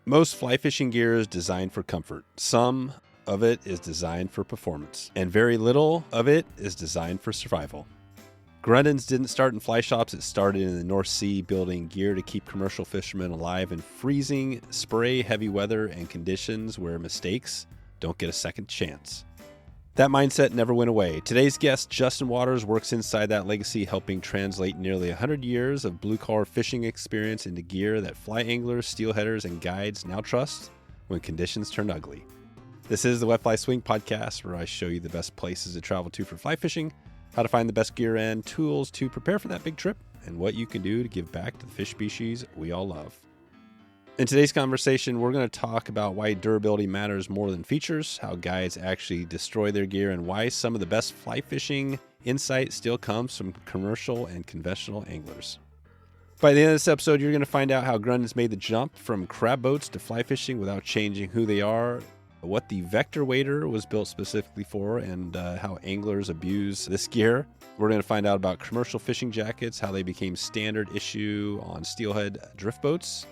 Most fly fishing gear is designed for comfort. Some of it is designed for performance, and very little of it is designed for survival. Grundéns didn't start in fly shops. It started in the North Sea, building gear to keep commercial fishermen alive in freezing, spray-heavy weather and conditions where mistakes don't get a second chance. That mindset never went away. Today's guest, Justin Waters, works inside that legacy, helping translate nearly 100 years of blue-collar fishing experience into gear that fly anglers, steelheaders, and guides now trust when conditions turn ugly. This is the Wet Fly Swing Podcast, where I show you the best places to travel to for fly fishing, how to find the best gear and tools to prepare for that big trip, and what you can do to give back to the fish species we all love. In today's conversation, we're going to talk about why durability matters more than features, how guides actually destroy their gear, and why some of the best fly fishing insight still comes from commercial and conventional anglers. By the end of this episode, you're going to find out how Grundéns made the jump from crab boats to fly fishing without changing who they are, what the Vector Wader was built specifically for, and how anglers abuse this gear. We're going to find out about commercial fishing jackets, how they became standard issue on steelhead drift boats,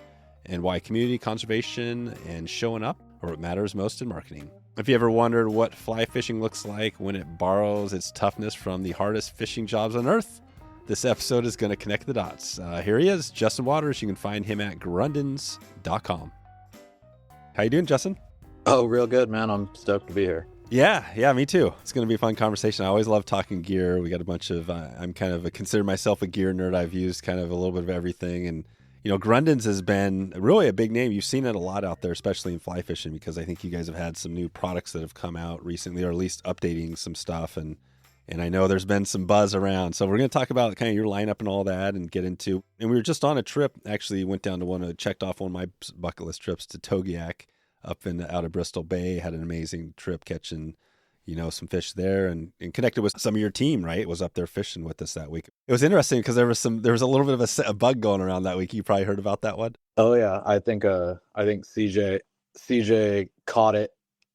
and why community conservation and showing up are what matters most in marketing. If you ever wondered what fly fishing looks like when it borrows its toughness from the hardest fishing jobs on earth, this episode is going to connect the dots. Here he is, Justin Waters. You can find him at grundens.com. How you doing, Justin? Oh, real good, man. I'm stoked to be here. Yeah, me too. It's going to be a fun conversation. I always love talking gear. We got a bunch of, I'm kind of consider myself a gear nerd. I've used kind of a little bit of everything. And, you know, Grundéns has been really a big name. You've seen it a lot out there, especially in fly fishing, because I think you guys have had some new products that have come out recently, or at least updating some stuff. And I know there's been some buzz around. So we're going to talk about kind of your lineup and all that and get into, and we were just on a trip, actually went down to checked off one of my bucket list trips to Togiak up out of Bristol Bay. Had an amazing trip catching, you know, some fish there and connected with some of your team, right? Was up there fishing with us that week. It was interesting because there was a little bit of a bug going around that week. You probably heard about that one. Oh yeah. I think CJ caught it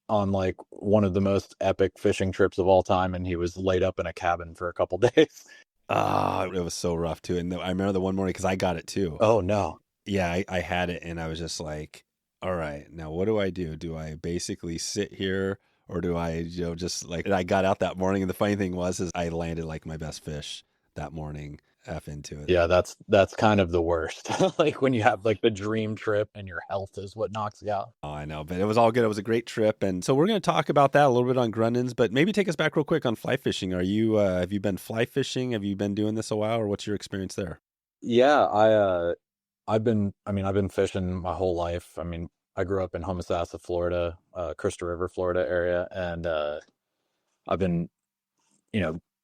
on like one of the most epic fishing trips of all time. And he was laid up in a cabin for a couple days. It was so rough too. And I remember the one morning, cause I got it too. Oh no. Yeah. I had it and I was just like, all right, now what do? Do I basically sit here or do I, just like, I got out that morning and the funny thing is I landed like my best fish that morning into it. Yeah, that's kind of the worst. Like when you have like the dream trip and your health is what knocks you out. Oh, I know, but it was all good. It was a great trip. And so we're going to talk about that a little bit on Grundéns, but maybe take us back real quick on fly fishing. Have you been fly fishing? Have you been doing this a while or what's your experience there? Yeah, I've been fishing my whole life. I mean, I grew up in Homosassa, Florida, Crystal River, Florida area. And I've been,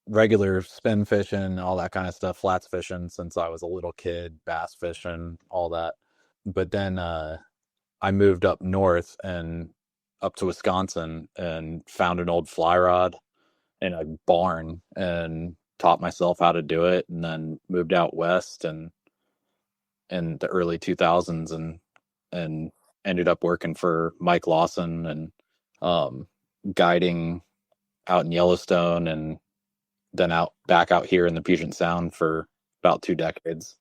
regular spin fishing, all that kind of stuff, flats fishing since I was a little kid, bass fishing, all that. But then I moved up north and up to Wisconsin and found an old fly rod in a barn and taught myself how to do it. And then moved out west and in the early 2000s and ended up working for Mike Lawson and guiding out in Yellowstone and then back out here in the Puget Sound for about 2 decades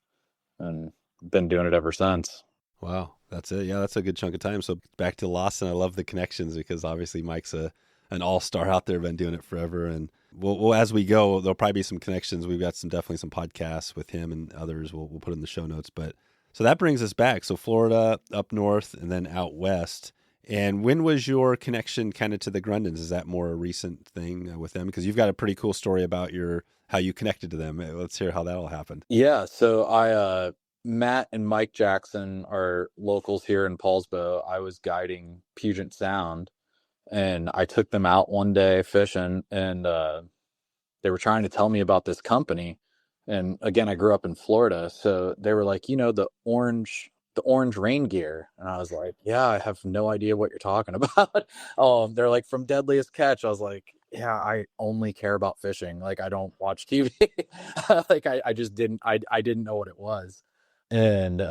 and been doing it ever since. Wow. That's it. Yeah, that's a good chunk of time. So back to Lawson, I love the connections because obviously Mike's an all-star out there, been doing it forever. And we'll as we go, there'll probably be some connections. We've got definitely some podcasts with him and others we'll put in the show notes. But so that brings us back. So Florida, up north, and then out west. And when was your connection kind of to the Grundéns? Is that more a recent thing with them? Because you've got a pretty cool story about how you connected to them. Let's hear how that all happened. Yeah. So Matt and Mike Jackson are locals here in Paulsbo. I was guiding Puget Sound and I took them out one day fishing and they were trying to tell me about this company. And again, I grew up in Florida. So they were like, the orange rain gear. And I was like, yeah, I have no idea what you're talking about. They're like, from Deadliest Catch. I was like, yeah, I only care about fishing. Like, I don't watch TV. Like I just didn't know what it was. And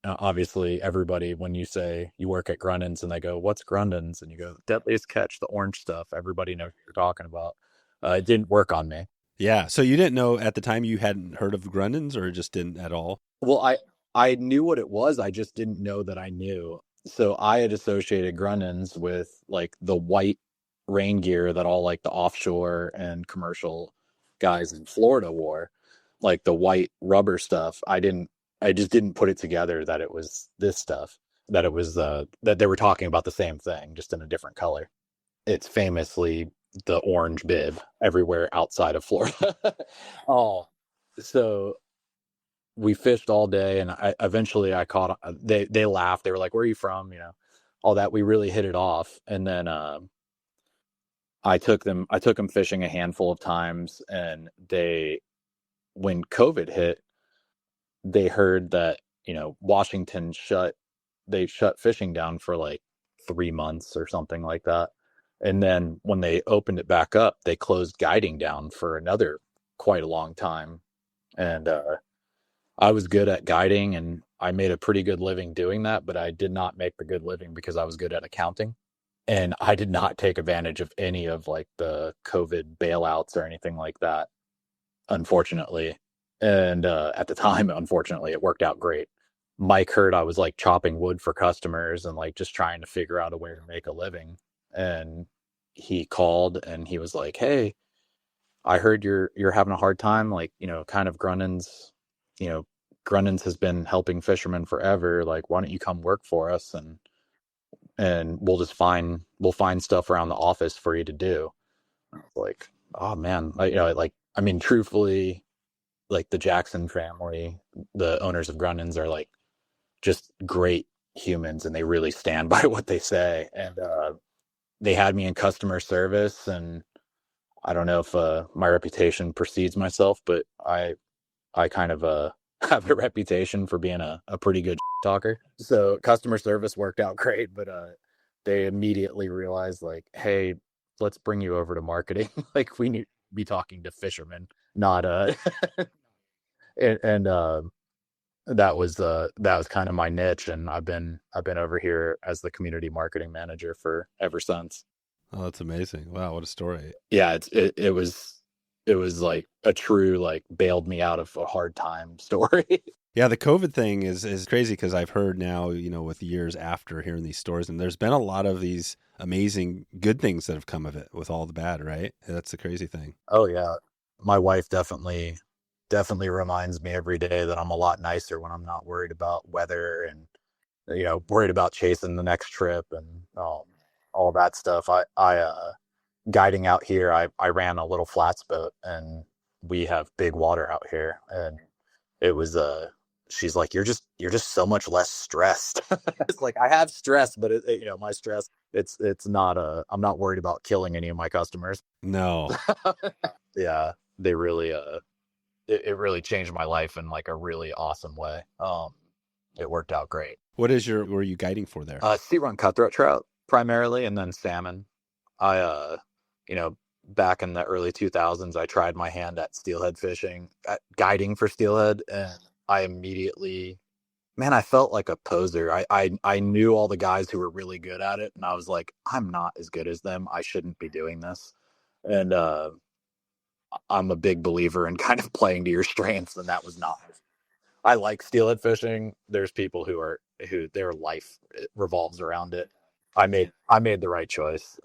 obviously everybody, when you say you work at Grundéns and they go, what's Grundéns? And you go, Deadliest Catch, the orange stuff. Everybody knows what you're talking about. It didn't work on me. Yeah. So you didn't know at the time, you hadn't heard of Grundéns or just didn't at all? Well, I knew what it was. I just didn't know that I knew. So I had associated Grundéns with like the white rain gear that all like the offshore and commercial guys in Florida wore, like the white rubber stuff. I just didn't put it together that it was this stuff, that it was, that they were talking about the same thing, just in a different color. It's famously the orange bib everywhere outside of Florida. Oh, so we fished all day, and I eventually I caught. They laughed. They were like, "Where are you from?" You know, all that. We really hit it off, and then I took them fishing a handful of times, and they when COVID hit, they heard that Washington shut they shut fishing down for like 3 months or something like that. And then when they opened it back up, they closed guiding down for another quite a long time. And I was good at guiding and I made a pretty good living doing that, but I did not make the good living because I was good at accounting. And I did not take advantage of any of like the COVID bailouts or anything like that, unfortunately. And at the time, unfortunately, it worked out great. Mike heard I was like chopping wood for customers and like just trying to figure out a way to make a living. And he called and he was like, "Hey, I heard you're having a hard time, like, kind of you know, Grundéns has been helping fishermen forever. Like, why don't you come work for us and we'll find stuff around the office for you to do." I was like, "Oh man." I mean, truthfully, like the Jackson family, the owners of Grundéns are like just great humans and they really stand by what they say. And they had me in customer service, and I don't know if my reputation precedes myself, but I kind of have a reputation for being a pretty good talker. So customer service worked out great, but they immediately realized like, "Hey, let's bring you over to marketing. Like we need to be talking to fishermen, not and that was kind of my niche, and I've been over here as the community marketing manager for ever since. Oh, that's amazing. Wow, what a story. Yeah, it was like a true like bailed me out of a hard time story. Yeah, the COVID thing is crazy because I've heard now, with years after hearing these stories, and there's been a lot of these amazing good things that have come of it with all the bad, right? That's the crazy thing. Oh yeah. My wife definitely reminds me every day that I'm a lot nicer when I'm not worried about weather and worried about chasing the next trip and all that stuff. I guiding out here, I ran a little flats boat and we have big water out here, and it was she's like, you're just so much less stressed." It's like I have stress, but my stress, it's not I'm not worried about killing any of my customers. No. Yeah, they really it really changed my life in like a really awesome way. It worked out great. Were you guiding for there? Sea run cutthroat trout primarily, and then salmon. I you know, back in the early 2000s, I tried my hand at steelhead fishing, at guiding for steelhead, and I immediately, man, I felt like a poser. I knew all the guys who were really good at it, and I was like, I'm not as good as them. I shouldn't be doing this. And I'm a big believer in kind of playing to your strengths, and that was not. I like steelhead fishing. There's people who their life revolves around it. I made the right choice.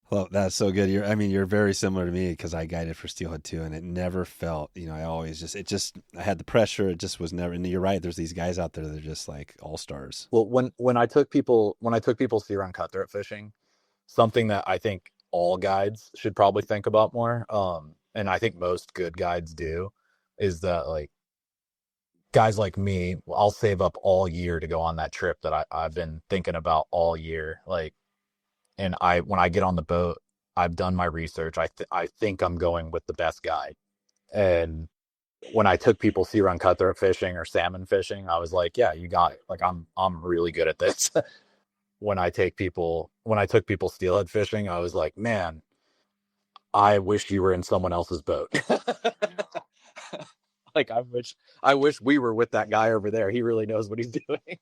Well, that's so good. You're very similar to me because I guided for steelhead too, and it never felt, I always I had the pressure. It just was never, and you're right. There's these guys out there that are just like all stars. Well, when I took people sea run cutthroat fishing, something that I think all guides should probably think about more, and I think most good guides do, is that like guys like me, I'll save up all year to go on that trip that I've been thinking about all year. Like, and when I get on the boat, I've done my research. I think I'm going with the best guide. And when I took people sea run cutthroat fishing or salmon fishing, I was like, "Yeah, you got it. Like I'm really good at this." When I took people steelhead fishing, I was like, "Man, I wish you were in someone else's boat." Like I wish we were with that guy over there. He really knows what he's doing.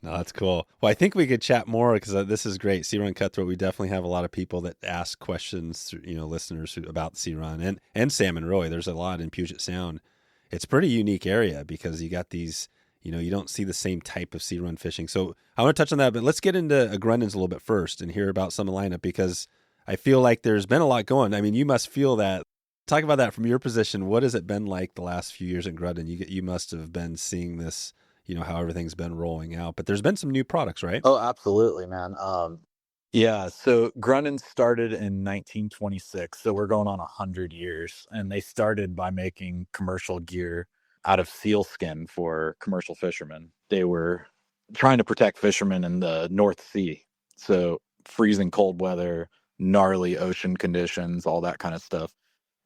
No, that's cool. Well, I think we could chat more because this is great. Sea Run Cutthroat. We definitely have a lot of people that ask questions, listeners about Sea Run and salmon. Really, there's a lot in Puget Sound. It's a pretty unique area because you got these, You don't see the same type of sea run fishing. So I want to touch on that, but let's get into Grundéns a little bit first and hear about some of the lineup, because I feel like there's been a lot going. I mean, you must feel that. Talk about that from your position. What has it been like the last few years in Grundéns? You must have been seeing this, how everything's been rolling out. But there's been some new products, right? Oh, absolutely, man. Yeah, so Grundéns started in 1926, so we're going on 100 years, and they started by making commercial gear out of seal skin for commercial fishermen. They were trying to protect fishermen in the North Sea, so freezing cold weather, gnarly ocean conditions, all that kind of stuff.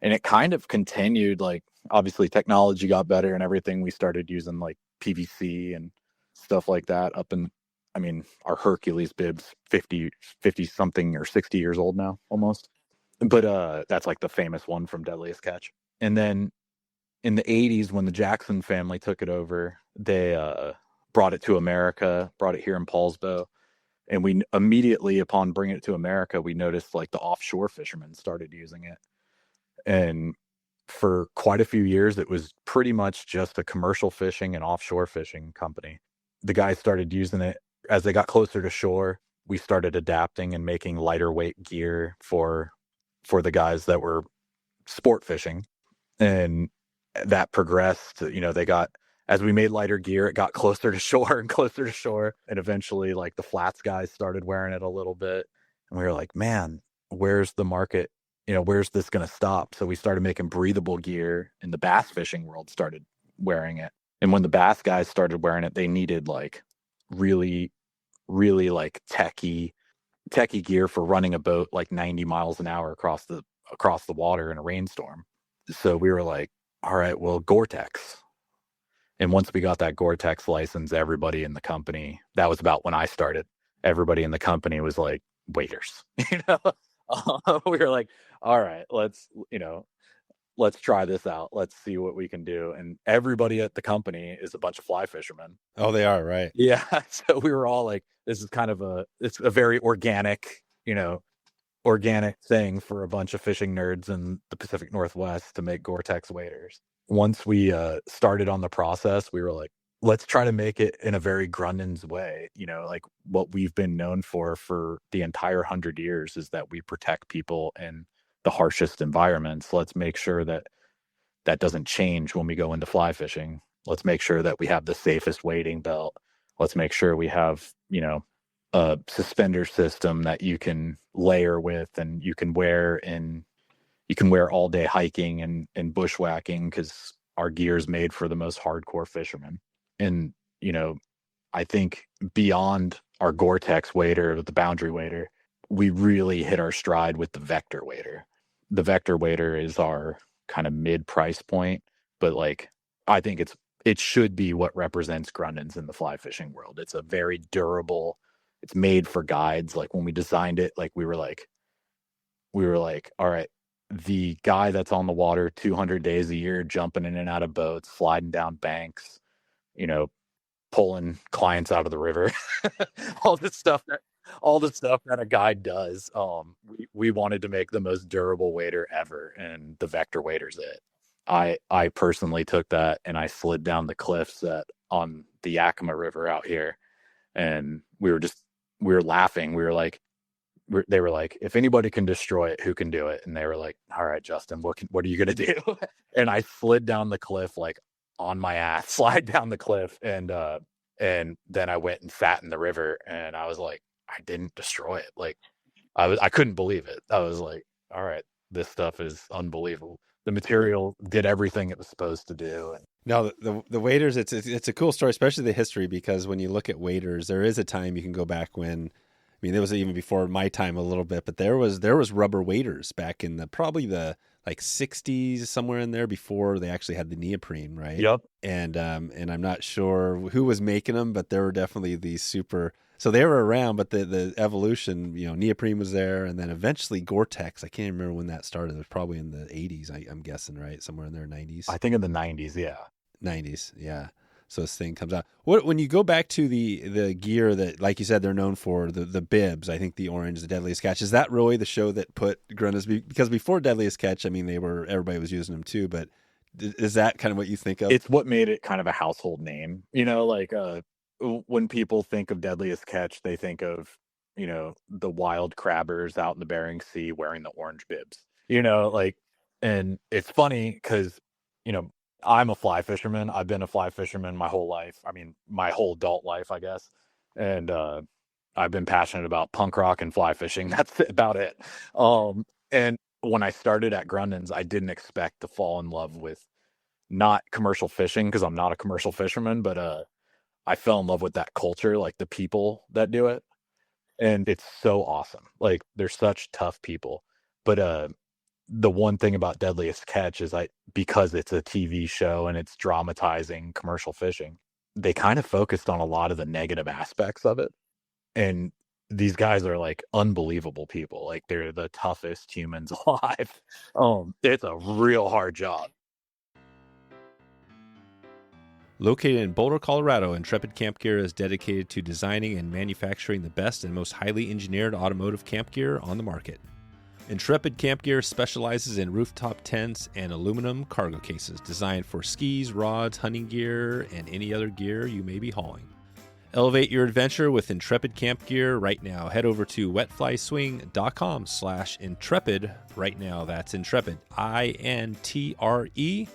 And it kind of continued, like, obviously technology got better and everything. We started using like PVC and stuff like that our Hercules bib's 50 something or 60 years old now almost. But that's like the famous one from Deadliest Catch. And then in the 80s, when the Jackson family took it over, they brought it to America, brought it here in Paulsbo. And we immediately, upon bringing it to America, we noticed like the offshore fishermen started using it. And for quite a few years, it was pretty much just a commercial fishing and offshore fishing company. The guys started using it. As they got closer to shore, we started adapting and making lighter weight gear for the guys that were sport fishing. And that progressed. As we made lighter gear, it got closer to shore and closer to shore. And eventually, like, the flats guys started wearing it a little bit. And we were like, man, where's the market? Where's this going to stop? So we started making breathable gear, and the bass fishing world started wearing it. And when the bass guys started wearing it, they needed like really, really like techie gear for running a boat like 90 miles an hour across the water in a rainstorm. So we were like, all right, well, Gore-Tex. And once we got that Gore-Tex license, everybody in the company, that was about when I started, everybody in the company was like waders. We were like, all right, let's try this out. Let's see what we can do. And everybody at the company is a bunch of fly fishermen. Oh, they are, right? Yeah. So we were all like, this is it's a very organic thing for a bunch of fishing nerds in the Pacific Northwest to make Gore-Tex waders. Once we started on the process, we were like, let's try to make it in a very Grundéns way. Like what we've been known for the entire 100 years is that we protect people in the harshest environments. Let's make sure that doesn't change when we go into fly fishing. Let's make sure that we have the safest wading belt. Let's make sure we have, a suspender system that you can layer with and you can wear all day hiking and bushwhacking, because our gear is made for the most hardcore fishermen. And, I think beyond our Gore-Tex wader, the Boundary wader, we really hit our stride with the Vector wader. The Vector wader is our kind of mid-price point, but like, I think it should be what represents Grundéns in the fly fishing world. It's a very durable, it's made for guides. Like when we designed it, like we were like, all right, the guy that's on the water 200 days a year, jumping in and out of boats, sliding down banks, pulling clients out of the river, all the stuff that a guide does. We wanted to make the most durable wader ever, and the Vector wader's it. I personally took that and I slid down the cliffs on the Yakima River out here, and we were laughing. They were like, if anybody can destroy it, who can do it? And they were like, all right, Justin, what are you gonna do? And I slid down the cliff, like on my ass, slide down the cliff, and then I went and sat in the river, and I was like, I didn't destroy it. Like I couldn't believe it. I was like, all right, this stuff is unbelievable. The material did everything it was supposed to do. And no, the waders, it's a cool story, especially the history, because when you look at waders, there is a time you can go back when, I mean, it was even before my time a little bit, but there was rubber waders back in probably the like 60s, somewhere in there, before they actually had the neoprene, right? Yep. And I'm not sure who was making them, but there were definitely these super. So they were around, but the evolution, neoprene was there, and then eventually Gore-Tex. I can't remember when that started. It was probably in the 80s, I'm guessing, right? Somewhere in their 90s. I think in the 90s, yeah. 90s, yeah. So this thing comes out. When you go back to the gear that, like you said, they're known for, the bibs, I think the orange, the Deadliest Catch, is that really the show that put Grundéns? Because before Deadliest Catch, I mean, everybody was using them too, but Is that kind of what you think of? It's what made it kind of a household name. You know, like when people think of Deadliest Catch, they think of, you know, the wild crabbers out in the Bering Sea wearing the orange bibs. You know, like, and it's funny because, you know, I'm a fly fisherman. I've been a fly fisherman my whole life. I mean, my whole adult life, I guess. And I've been passionate about punk rock and fly fishing. That's about it. And when I started at Grundéns, I didn't expect to fall in love with not commercial fishing because I'm not a commercial fisherman, but I fell in love with that culture, like the people that do it. And it's so awesome. Like they're such tough people. But the one thing about Deadliest Catch is because it's a TV show and it's dramatizing commercial fishing, they kind of focused on a lot of the negative aspects of it. And these guys are like unbelievable people. Like they're the toughest humans alive. It's a real hard job. Located in Boulder, Colorado, Intrepid Camp Gear is dedicated to designing and manufacturing the best and most highly engineered automotive camp gear on the market. Intrepid Camp Gear specializes in rooftop tents and aluminum cargo cases designed for skis, rods, hunting gear, and any other gear you may be hauling. Elevate your adventure with Intrepid Camp Gear right now. Head over to wetflyswing.com/intrepid right now. That's Intrepid, INTREPID,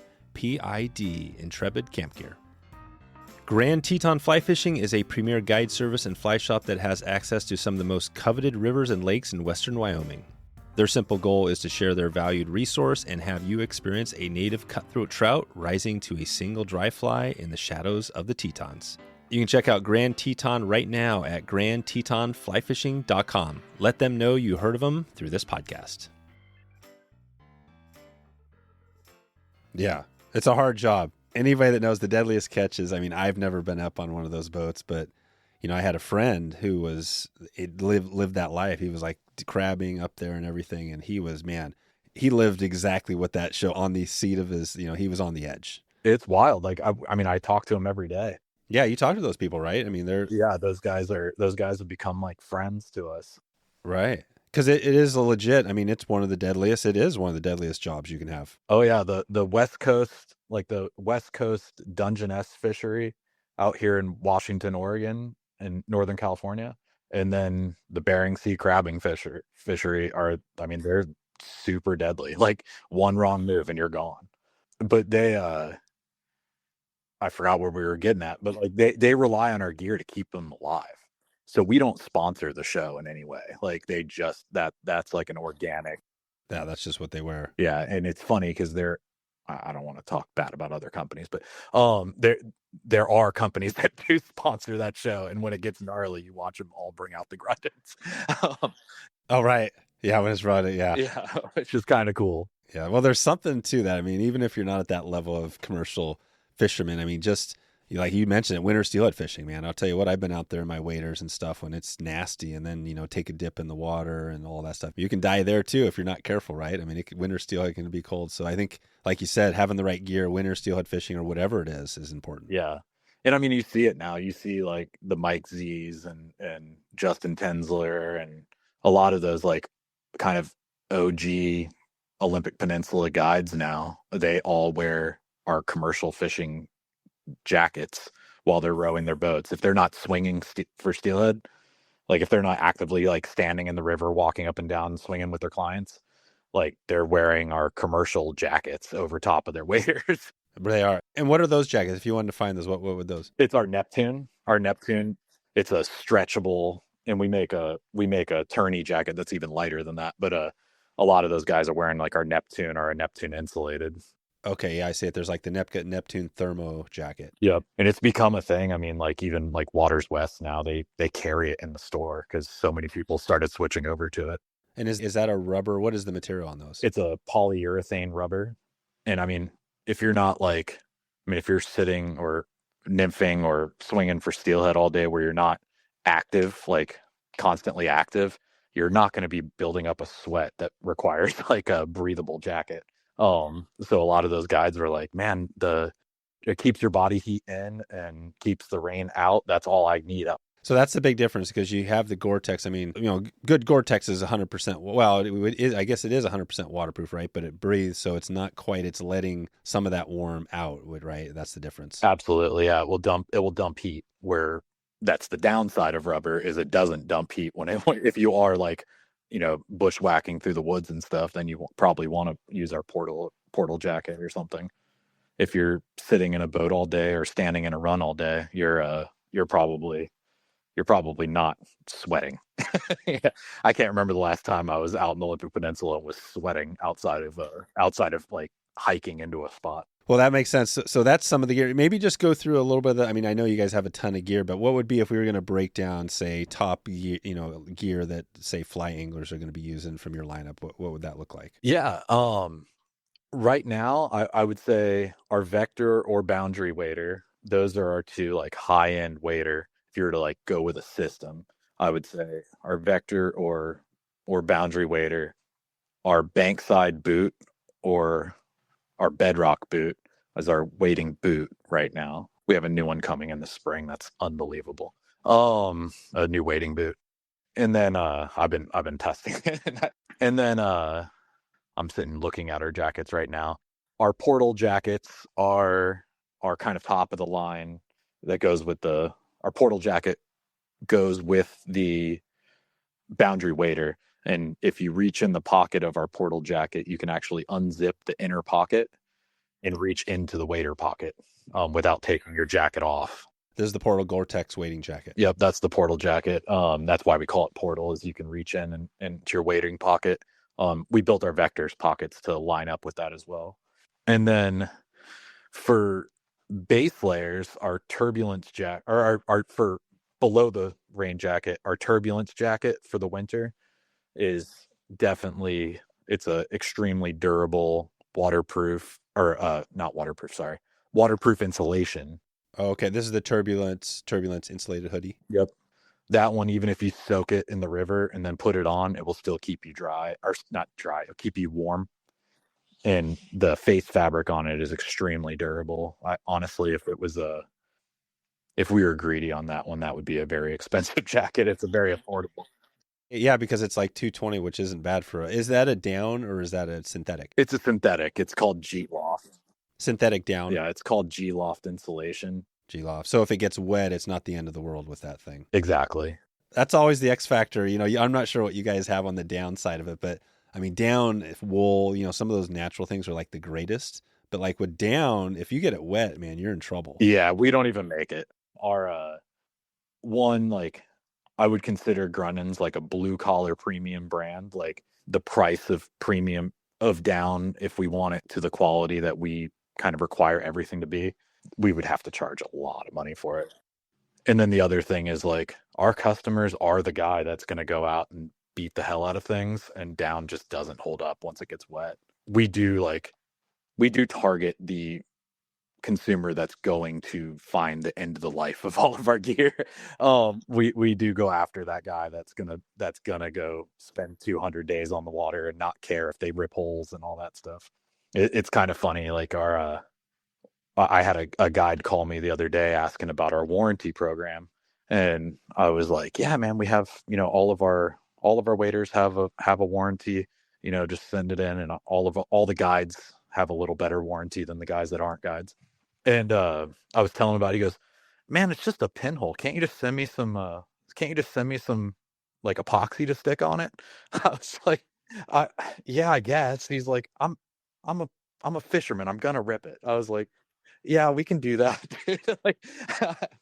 Intrepid Camp Gear. Grand Teton Fly Fishing is a premier guide service and fly shop that has access to some of the most coveted rivers and lakes in western Wyoming. Their simple goal is to share their valued resource and have you experience a native cutthroat trout rising to a single dry fly in the shadows of the Tetons. You can check out Grand Teton right now at grandtetonflyfishing.com. Let them know you heard of them through this podcast. Yeah, it's a hard job. Anybody that knows the Deadliest Catches, I mean, I've never been up on one of those boats, but, you know, I had a friend who lived that life. He was like crabbing up there and everything. And he lived exactly what that show on the seat of his, you know, he was on the edge. It's wild. Like, I mean, I talk to him every day. Yeah, you talk to those people, right? I mean, those guys have become like friends to us. Right. Because it is a legit, I mean, it's one of the deadliest. It is one of the deadliest jobs you can have. Oh, yeah. The West Coast, like the West Coast Dungeness fishery out here in Washington, Oregon, and Northern California. And then the Bering Sea crabbing fishery are, I mean, they're super deadly. Like one wrong move and you're gone. But I forgot where we were getting at, but like they rely on our gear to keep them alive. So we don't sponsor the show in any way. Like they just that's like an organic. Yeah, that's just what they wear. Yeah, and it's funny because I don't want to talk bad about other companies, but there are companies that do sponsor that show, and when it gets gnarly, you watch them all bring out the Grundéns. Oh right, yeah, when it's running, yeah, it's just kind of cool. Yeah, well, there's something to that. I mean, even if you're not at that level of commercial fisherman, I mean, just like you mentioned it, winter steelhead fishing, man. I'll tell you what, I've been out there in my waders and stuff when it's nasty, and then, you know, take a dip in the water and all that stuff. You can die there too if you're not careful, right? I mean, winter steelhead can be cold. So I think, like you said, having the right gear, winter steelhead fishing or whatever it is important. Yeah. And I mean, you see it now. You see like the Mike Z's and Justin Tensler and a lot of those like kind of OG Olympic Peninsula guides now. They all wear our commercial fishing jackets while they're rowing their boats. If they're not swinging for steelhead, like if they're not actively like standing in the river, walking up and down, swinging with their clients, like they're wearing our commercial jackets over top of their waders. They are. And what are those jackets? If you wanted to find those, what would those? It's our Neptune. Our Neptune. It's a stretchable, and we make a tourney jacket that's even lighter than that. But a lot of those guys are wearing like our Neptune or a Neptune insulated. Okay, yeah, I see it. There's like the Neptune thermo jacket. Yep, and it's become a thing. I mean, like even like Waters West now, they carry it in the store because so many people started switching over to it. And is that a rubber? What is the material on those? It's a polyurethane rubber. And I mean, if you're not like, I mean, if you're sitting or nymphing or swinging for steelhead all day where you're not active, like constantly active, you're not going to be building up a sweat that requires like a breathable jacket. So a lot of those guides were like, man, it keeps your body heat in and keeps the rain out. That's all I need up. So that's the big difference because you have the Gore-Tex. I mean, good Gore-Tex is 100%. Well, I guess it is 100% waterproof, right? But it breathes, so it's not quite. It's letting some of that warm out, right? That's the difference. Absolutely, yeah. It will dump heat. Where that's the downside of rubber is it doesn't dump heat if you are like, bushwhacking through the woods and stuff, then you probably want to use our portal jacket or something. If you're sitting in a boat all day or standing in a run all day, you're probably not sweating. Yeah. I can't remember the last time I was out in the Olympic Peninsula and was sweating outside of like hiking into a spot. Well, that makes sense. So that's some of the gear. Maybe just go through a little bit of the, I mean, I know you guys have a ton of gear, but what would be if we were going to break down, say, top gear that, say, fly anglers are going to be using from your lineup? What would that look like? Yeah. Right now, I would say our Vector or Boundary wader. Those are our two like high end wader. If you were to like go with a system, I would say our Vector or Boundary wader, our Bankside boot or our Bedrock boot as our wading boot right now. We have a new one coming in the spring. That's unbelievable. A new wading boot. And then I've been testing it. And then I'm sitting looking at our jackets right now. Our portal jackets are kind of top of the line. That goes with our portal jacket goes with the Boundary wader. And if you reach in the pocket of our portal jacket, you can actually unzip the inner pocket and reach into the wader pocket without taking your jacket off. This is the Portal Gore-Tex wading jacket. Yep, that's the portal jacket. That's why we call it portal, is you can reach in and into your wading pocket. We built our Vectors pockets to line up with that as well. And then for base layers, our turbulence jacket, or our for below the rain jacket, our turbulence jacket for the winter is definitely, it's a extremely durable waterproof, or not waterproof, sorry, waterproof insulation. Oh, okay, this is the turbulence insulated hoodie. Yep. That one, even if you soak it in the river and then put it on, it will still keep you dry, or not dry, it'll keep you warm. And the face fabric on it is extremely durable. Honestly, if we were greedy on that one, that would be a very expensive jacket. It's a very affordable. Yeah, because it's like 220, which isn't bad is that a down or is that a synthetic? It's a synthetic. It's called G-Loft. Synthetic down. Yeah, it's called G-Loft insulation. G-Loft. So if it gets wet, it's not the end of the world with that thing. Exactly. That's always the X factor. I'm not sure what you guys have on the downside of it, but I mean, down, if wool, some of those natural things are like the greatest. But like with down, if you get it wet, man, you're in trouble. Yeah, we don't even make it. Our one, like, I would consider Grundéns like a blue collar premium brand. Like the price of premium of down, if we want it to the quality that we kind of require everything to be, we would have to charge a lot of money for it. And then the other thing is, like, our customers are the guy that's going to go out and beat the hell out of things, and down just doesn't hold up once it gets wet. We do target the consumer that's going to find the end of the life of all of our gear. We do go after that guy that's gonna go spend 200 days on the water and not care if they rip holes and all that stuff. It's kind of funny. Like I had a guide call me the other day asking about our warranty program, and I was like, yeah, man, we have, all of our waders have a warranty. Just send it in, and all the guides have a little better warranty than the guys that aren't guides. And I was telling him about it. He goes, man, it's just a pinhole. Can't you just send me some like epoxy to stick on it? I was like, yeah, I guess. He's like, I'm a fisherman. I'm gonna rip it. I was like, yeah, we can do that, dude. Like,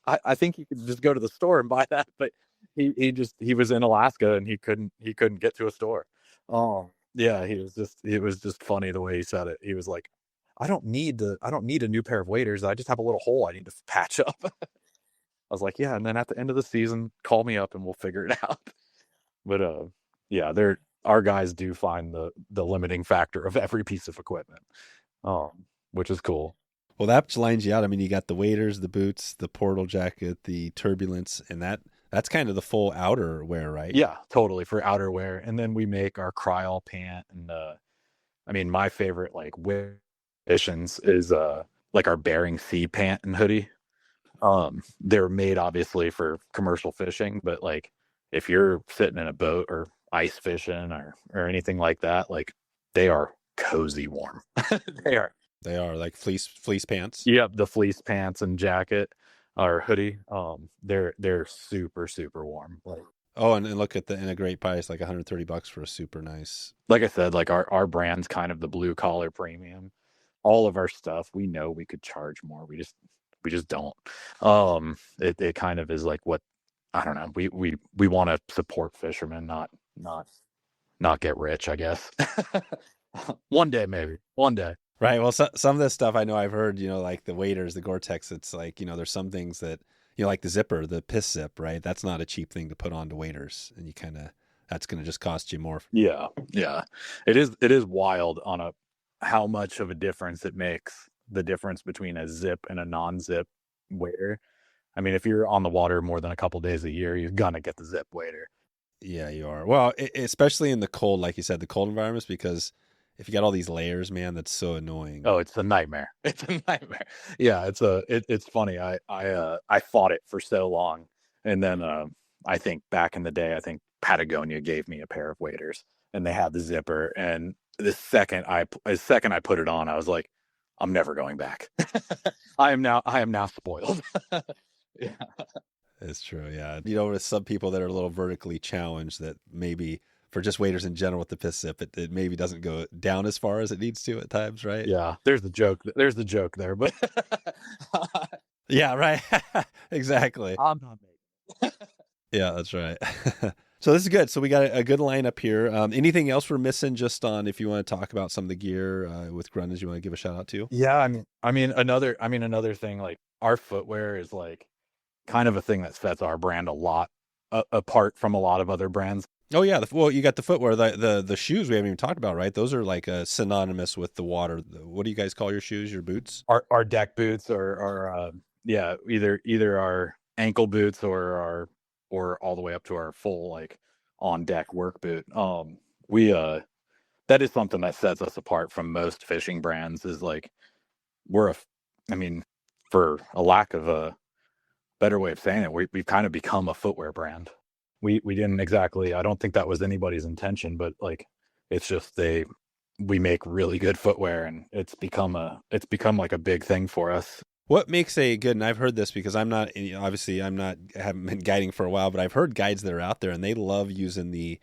I think you could just go to the store and buy that, but he was in Alaska and he couldn't get to a store. Yeah, it was just funny the way he said it. He was like, I don't need a new pair of waders. I just have a little hole I need to patch up. I was like, yeah, and then at the end of the season, call me up and we'll figure it out. But yeah, our guys do find the limiting factor of every piece of equipment, which is cool. Well, that lines you out. I mean, you got the waders, the boots, the portal jacket, the turbulence, and that's kind of the full outerwear, right? Yeah, totally, for outerwear. And then we make our Cryol pant, and I mean, my favorite like editions is like our Bering Sea pant and hoodie. They're made obviously for commercial fishing, but like if you're sitting in a boat or ice fishing or anything like that, like they are cozy warm. They are. They are like fleece pants. Yep, the fleece pants and jacket or hoodie. They're super super warm. Oh, and look at in a great price, like $130 for a super nice. Like I said, like our brand's kind of the blue collar premium. All of our stuff, we know we could charge more. We just don't. It kind of is like what I don't know. We want to support fishermen, not get rich, I guess. One day, maybe. One day. Right. Well, some of this stuff I know I've heard, like the waders, the Gore-Tex, it's like, there's some things that, like the zipper, the piss zip, right? That's not a cheap thing to put onto waders. And that's going to just cost you more. Yeah. Yeah. It is wild on how much of a difference it makes, the difference between a zip and a non-zip wader. I mean, if you're on the water more than a couple days a year, you're going to get the zip wader. Yeah, you are. Well, especially in the cold, like you said, the cold environments, because if you got all these layers, man, that's so annoying. Oh, it's a nightmare. It's a nightmare. Yeah, it's funny. I fought it for so long, and then I think back in the day, I think Patagonia gave me a pair of waders, and they had the zipper. And the second I put it on, I was like, I'm never going back. I am now spoiled. Yeah. It's true. Yeah. With some people that are a little vertically challenged, that maybe for just waders in general with the piss zip, it maybe doesn't go down as far as it needs to at times, right? Yeah. There's the joke there, but yeah, right. Exactly. I'm not making it. Yeah, that's right. So this is good. So we got a good lineup here. Anything else we're missing just on, if you want to talk about some of the gear with Grundéns you want to give a shout out to? Yeah. I mean, another thing, like our footwear is like kind of a thing that sets our brand a lot apart from a lot of other brands. Oh yeah, well you got the footwear, the shoes we haven't even talked about, right? Those are like synonymous with the water. What do you guys call your shoes? Your boots? Our deck boots are either our ankle boots or all the way up to our full like on deck work boot. We that is something that sets us apart from most fishing brands. Is like for a lack of a better way of saying it, we've kind of become a footwear brand. We didn't exactly, I don't think that was anybody's intention, but like it's just we make really good footwear, and it's become like a big thing for us. What makes a good, and I've heard this because I'm not, obviously haven't been guiding for a while, but I've heard guides that are out there and they love using the,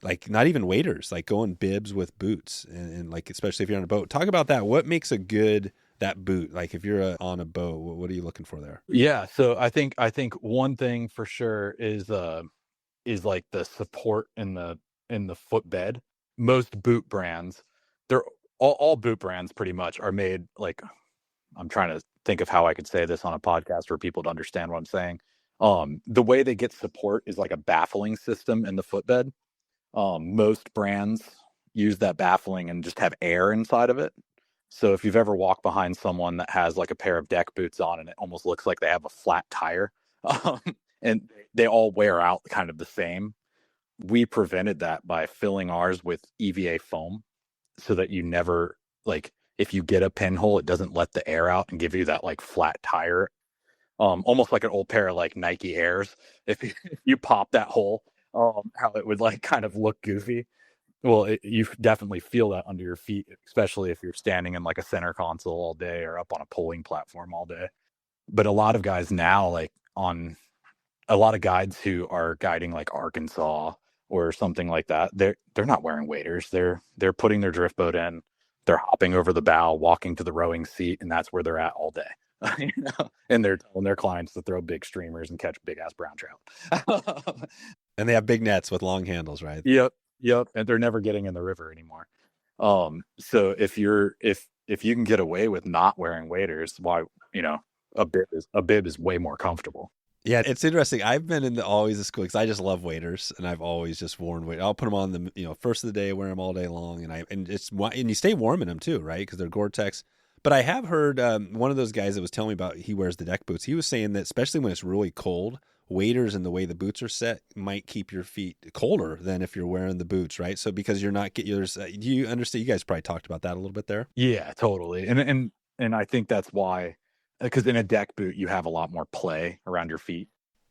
like not even waders, like going bibs with boots and like, especially if you're on a boat. Talk about that. What makes that boot? Like if you're on a boat, what are you looking for there? Yeah. So I think one thing for sure is like the support in the footbed. Most boot brands, they're all boot brands pretty much are made like, I'm trying to think of how I could say this on a podcast for people to understand what I'm saying. The way they get support is like a baffling system in the footbed. Most brands use that baffling and just have air inside of it. So if you've ever walked behind someone that has like a pair of deck boots on and it almost looks like they have a flat tire, and they all wear out kind of the same, we prevented that by filling ours with EVA foam so that you never, like, if you get a pinhole, it doesn't let the air out and give you that like flat tire. Almost like an old pair of like Nike Airs. If you pop that hole, how it would like kind of look goofy. Well, you definitely feel that under your feet, especially if you're standing in like a center console all day or up on a pulling platform all day. But a lot of guys now, like on a lot of guides who are guiding like Arkansas or something like that, they're not wearing waders. They're putting their drift boat in, they're hopping over the bow, walking to the rowing seat, and that's where they're at all day. And they're telling their clients to throw big streamers and catch big ass brown trout. And they have big nets with long handles, right? Yep. And they're never getting in the river anymore. So if you can get away with not wearing waders, why, a bib is way more comfortable. Yeah, it's interesting. I've been into always the school because I just love waders, and I've always just worn waders. I'll put them on the first of the day, wear them all day long, and you stay warm in them too, right? Because they're Gore-Tex. But I have heard one of those guys that was telling me about he wears the deck boots. He was saying that especially when it's really cold, waders and the way the boots are set might keep your feet colder than if you're wearing the boots, right? So because you're not do you understand? You guys probably talked about that a little bit there. Yeah, totally. And I think that's why because in a deck boot you have a lot more play around your feet.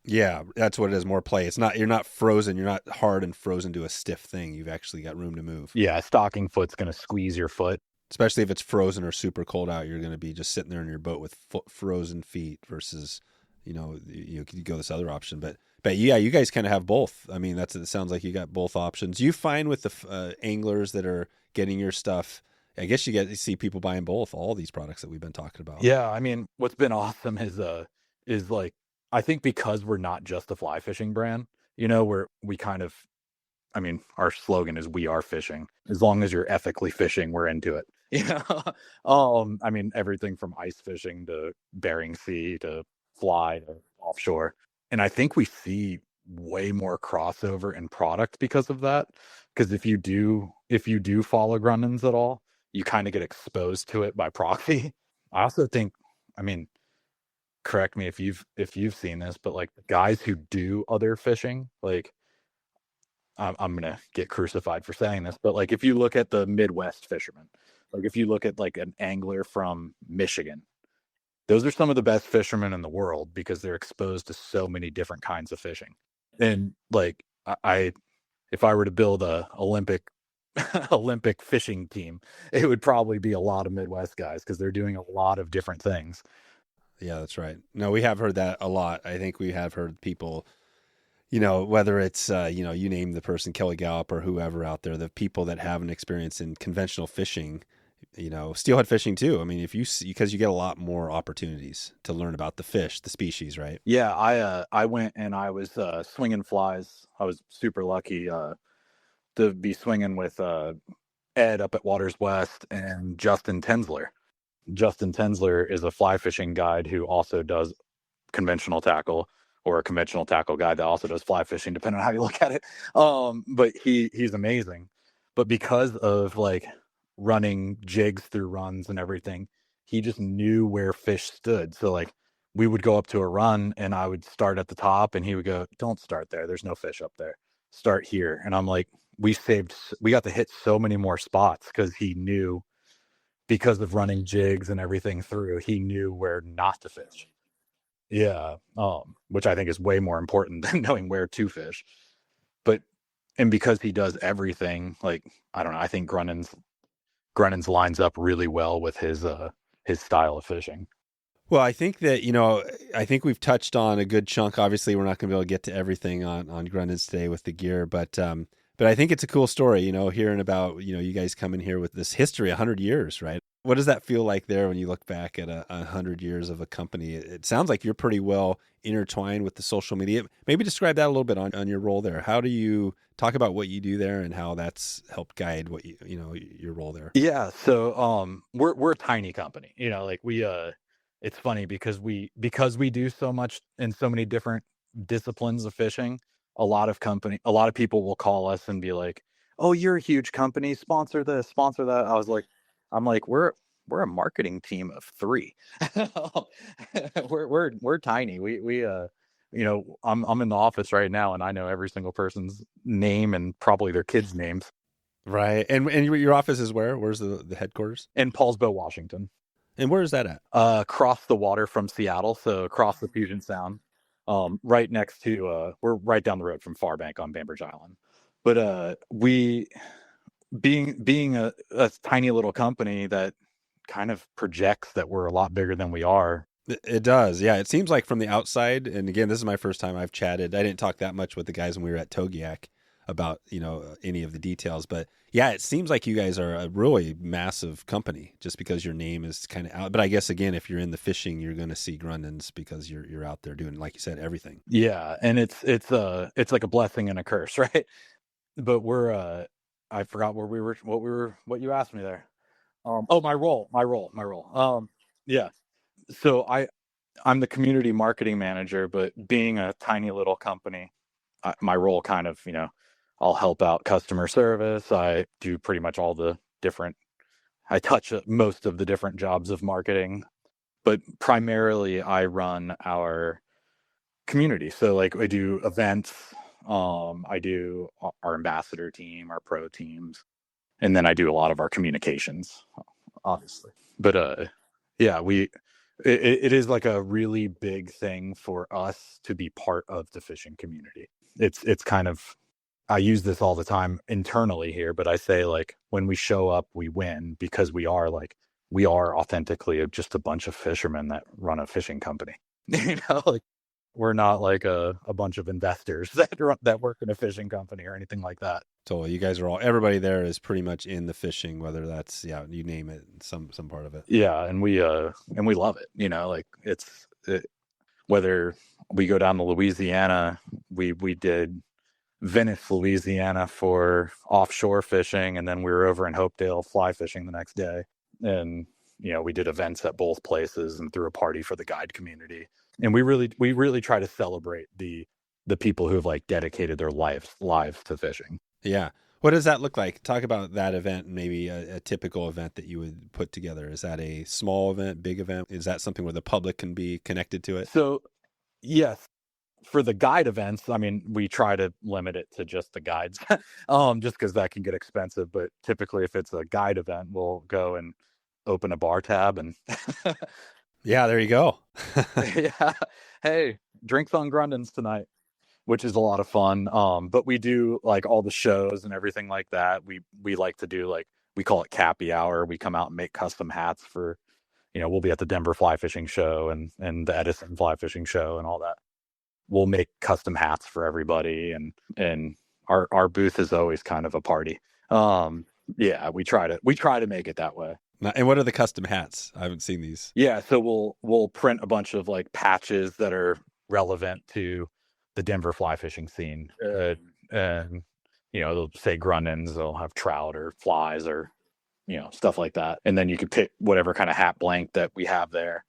Yeah, that's what it is. More play. It's not, you're not frozen. You're not hard and frozen to a stiff thing. You've actually got room to move. Yeah, stocking foot's going to squeeze your foot. Especially if it's frozen or super cold out, you're going to be just sitting there in your boat with frozen feet versus, you could go this other option. But yeah, you guys kind of have both. I mean, it sounds like you got both options. You find with the anglers that are getting your stuff, I guess you see people buying all these products that we've been talking about. Yeah, I mean, what's been awesome is like, I think because we're not just a fly fishing brand, we kind of, I mean, our slogan is "We are fishing." As long as you're ethically fishing, we're into it. I mean, everything from ice fishing to Bering Sea to fly to offshore, and I think we see way more crossover in product because of that. Because if you do follow Grundéns at all, you kind of get exposed to it by proxy. I also think, I mean, correct me if you've seen this, but like the guys who do other fishing, like I'm gonna get crucified for saying this, but like if you look at the Midwest fishermen, like if you look at like an angler from Michigan, those are some of the best fishermen in the world because they're exposed to so many different kinds of fishing. And like if I were to build a Olympic fishing team, it would probably be a lot of Midwest guys because they're doing a lot of different things. Yeah, that's right. No, we have heard that a lot. I think we have heard people, whether it's, you name the person, Kelly Gallup or whoever out there, the people that have an experience in conventional fishing, steelhead fishing too. I mean, because you get a lot more opportunities to learn about the fish, the species, right? Yeah, I went and I was swinging flies. I was super lucky to be swinging with Ed up at Waters West and Justin Tensler. Justin Tensler is a fly fishing guide who also does conventional tackle, or a conventional tackle guide that also does fly fishing, depending on how you look at it. But he's amazing. But because of like running jigs through runs and everything, he just knew where fish stood. So like we would go up to a run and I would start at the top and he would go, "Don't start there. There's no fish up there. Start here." And I'm like, we got to hit so many more spots because he knew, because of running jigs and everything through, he knew where not to fish. Yeah, which I think is way more important than knowing where to fish. But and because he does everything, like I don't know, I think Grundéns lines up really well with his style of fishing. Well, I think that, I think we've touched on a good chunk. Obviously, we're not going to be able to get to everything on Grundéns today with the gear, but I think it's a cool story, hearing about, you guys coming here with this history, 100 years, right? What does that feel like there when you look back at 100 years of a company? It sounds like you're pretty well intertwined with the social media. Maybe describe that a little bit on your role there. How do you talk about what you do there and how that's helped guide what your role there? Yeah, so we're a tiny company. Like it's funny because we do so much in so many different disciplines of fishing. A lot of people will call us and be like, "Oh, you're a huge company, sponsor this, sponsor that." I'm like, we're a marketing team of three. We're tiny. I'm in the office right now and I know every single person's name and probably their kids' names. Right. And your office is where? Where's the headquarters? In Paulsbo, Washington. And where is that at? Across the water from Seattle, so across the Puget Sound. Right next to we're right down the road from Farbank on Bainbridge Island. But we being a tiny little company that kind of projects that we're a lot bigger than we are. It does. Yeah. It seems like from the outside, and again, this is my first time I've chatted. I didn't talk that much with the guys when we were at Togiak about, any of the details, but yeah, it seems like you guys are a really massive company just because your name is kind of out. But I guess again, if you're in the fishing, you're going to see Grundéns because you're out there doing, like you said, everything. Yeah, and it's like a blessing and a curse, right? But I forgot what you asked me there. Oh, my role. Yeah. So I'm the community marketing manager, but being a tiny little company, my role kind of, I'll help out customer service. I do pretty much I touch most of the different jobs of marketing, but primarily I run our community. So like I do events, I do our ambassador team, our pro teams, and then I do a lot of our communications, obviously. But yeah, it is like a really big thing for us to be part of the fishing community. It's kind of, I use this all the time internally here, but I say like when we show up, we win because we are authentically just a bunch of fishermen that run a fishing company. Like we're not like a bunch of investors that work in a fishing company or anything like that. So you guys are everybody there is pretty much in the fishing, whether that's, you name it, some part of it. Yeah, and we love it. Like whether we go down to Louisiana, we did Venice, Louisiana for offshore fishing, and then we were over in Hopedale fly fishing the next day. And we did events at both places and threw a party for the guide community. And we really try to celebrate the people who have like dedicated their lives to fishing. Yeah. What does that look like? Talk about that event, maybe a typical event that you would put together. Is that a small event, big event? Is that something where the public can be connected to it? So, yes, for the guide events, I mean, we try to limit it to just the guides, just because that can get expensive. But typically, if it's a guide event, we'll go and open a bar tab and yeah, there you go. yeah, hey, drinks on Grundéns tonight, which is a lot of fun. But we do like all the shows and everything like that. We like to do like, we call it Cappy Hour. We come out and make custom hats for, we'll be at the Denver Fly Fishing Show and the Edison Fly Fishing Show and all that. We'll make custom hats for everybody, and our booth is always kind of a party. Yeah, we try to make it that way. And what are the custom hats? I haven't seen these. Yeah, so we'll print a bunch of like patches that are relevant to the Denver fly fishing scene, and they'll say Grundéns, they'll have trout or flies or stuff like that, and then you can pick whatever kind of hat blank that we have there,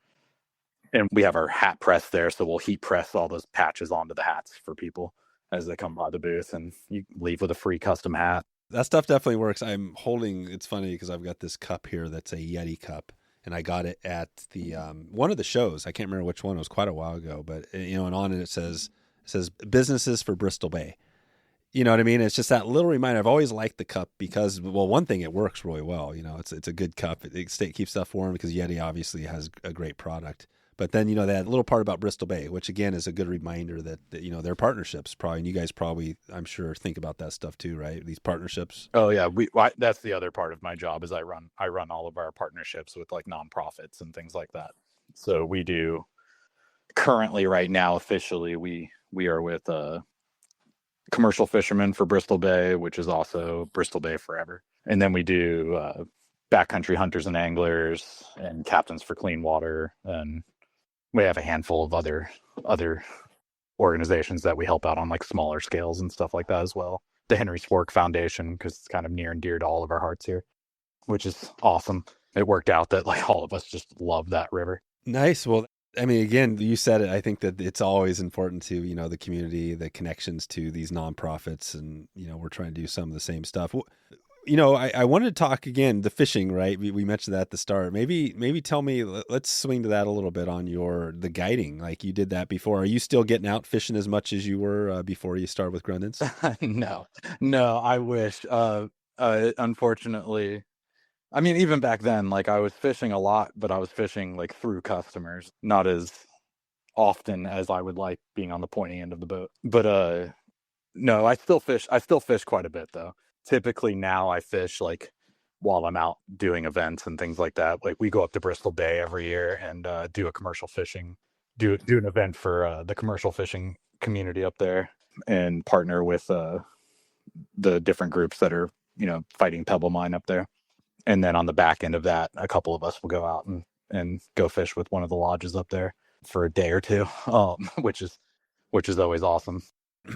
and we have our hat press there, so we'll heat press all those patches onto the hats for people as they come by the booth, and you leave with a free custom hat. That stuff definitely works. I'm holding, it's funny because I've got this cup here that's a Yeti cup, and I got it at the one of the shows. I can't remember which one. It was quite a while ago, but and on it says businesses for Bristol Bay. You know what I mean? It's just that little reminder. I've always liked the cup because, well, one thing, it works really well. It's a good cup. It keeps stuff warm because Yeti obviously has a great product. But then, that little part about Bristol Bay, which again is a good reminder that their partnerships probably, and you guys probably, I'm sure, think about that stuff too, right? These partnerships. Oh yeah, that's the other part of my job is I run all of our partnerships with like nonprofits and things like that. So we do currently right now officially we are with Commercial Fishermen for Bristol Bay, which is also Bristol Bay Forever, and then we do Backcountry Hunters and Anglers and Captains for Clean Water, and we have a handful of other organizations that we help out on like smaller scales and stuff like that as well. The Henry Spork Foundation, because it's kind of near and dear to all of our hearts here, which is awesome. It worked out that like all of us just love that river. Nice. Well, I mean, again, you said it. I think that it's always important to, the community, the connections to these nonprofits, and, we're trying to do some of the same stuff. I wanted to talk again, the fishing, right? We mentioned that at the start. Maybe tell me, let's swing to that a little bit on the guiding. Like you did that before. Are you still getting out fishing as much as you were before you started with Grundéns? No, I wish. Unfortunately, I mean, even back then, like I was fishing a lot, but I was fishing like through customers, not as often as I would like being on the pointy end of the boat. But no, I still fish. I still fish quite a bit though. Typically now I fish like while I'm out doing events and things like that. Like we go up to Bristol Bay every year and do a commercial fishing, do an event for the commercial fishing community up there, and partner with the different groups that are fighting pebble mine up there. And then on the back end of that, a couple of us will go out and go fish with one of the lodges up there for a day or two, which is always awesome.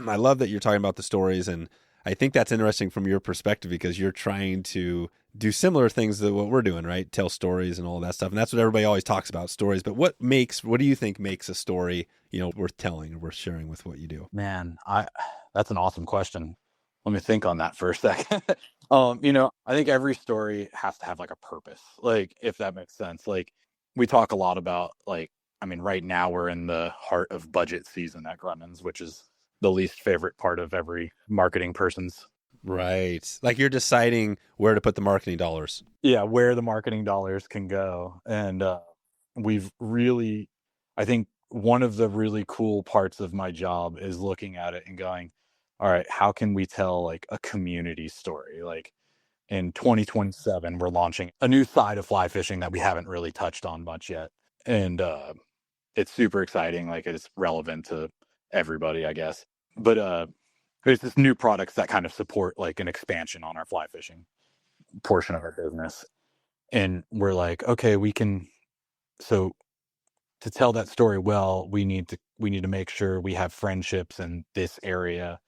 I love that you're talking about the stories, and I think that's interesting from your perspective because you're trying to do similar things to what we're doing, right? Tell stories and all that stuff. And that's what everybody always talks about, stories. But what do you think makes a story, worth telling or worth sharing with what you do? Man, that's an awesome question. Let me think on that for a second. I think every story has to have like a purpose, like if that makes sense. Like we talk a lot about like, I mean, right now we're in the heart of budget season at Grundéns, which is the least favorite part of every marketing person's. Right. Like you're deciding where to put the marketing dollars. Yeah, where the marketing dollars can go. And we've really, I think one of the really cool parts of my job is looking at it and going, all right, how can we tell like a community story? Like in 2027, we're launching a new side of fly fishing that we haven't really touched on much yet. And it's super exciting. Like it's relevant to everybody, I guess. But there's this new products that kind of support like an expansion on our fly fishing portion of our business. And we're like, okay, we can, so to tell that story well, we need to make sure we have friendships in this area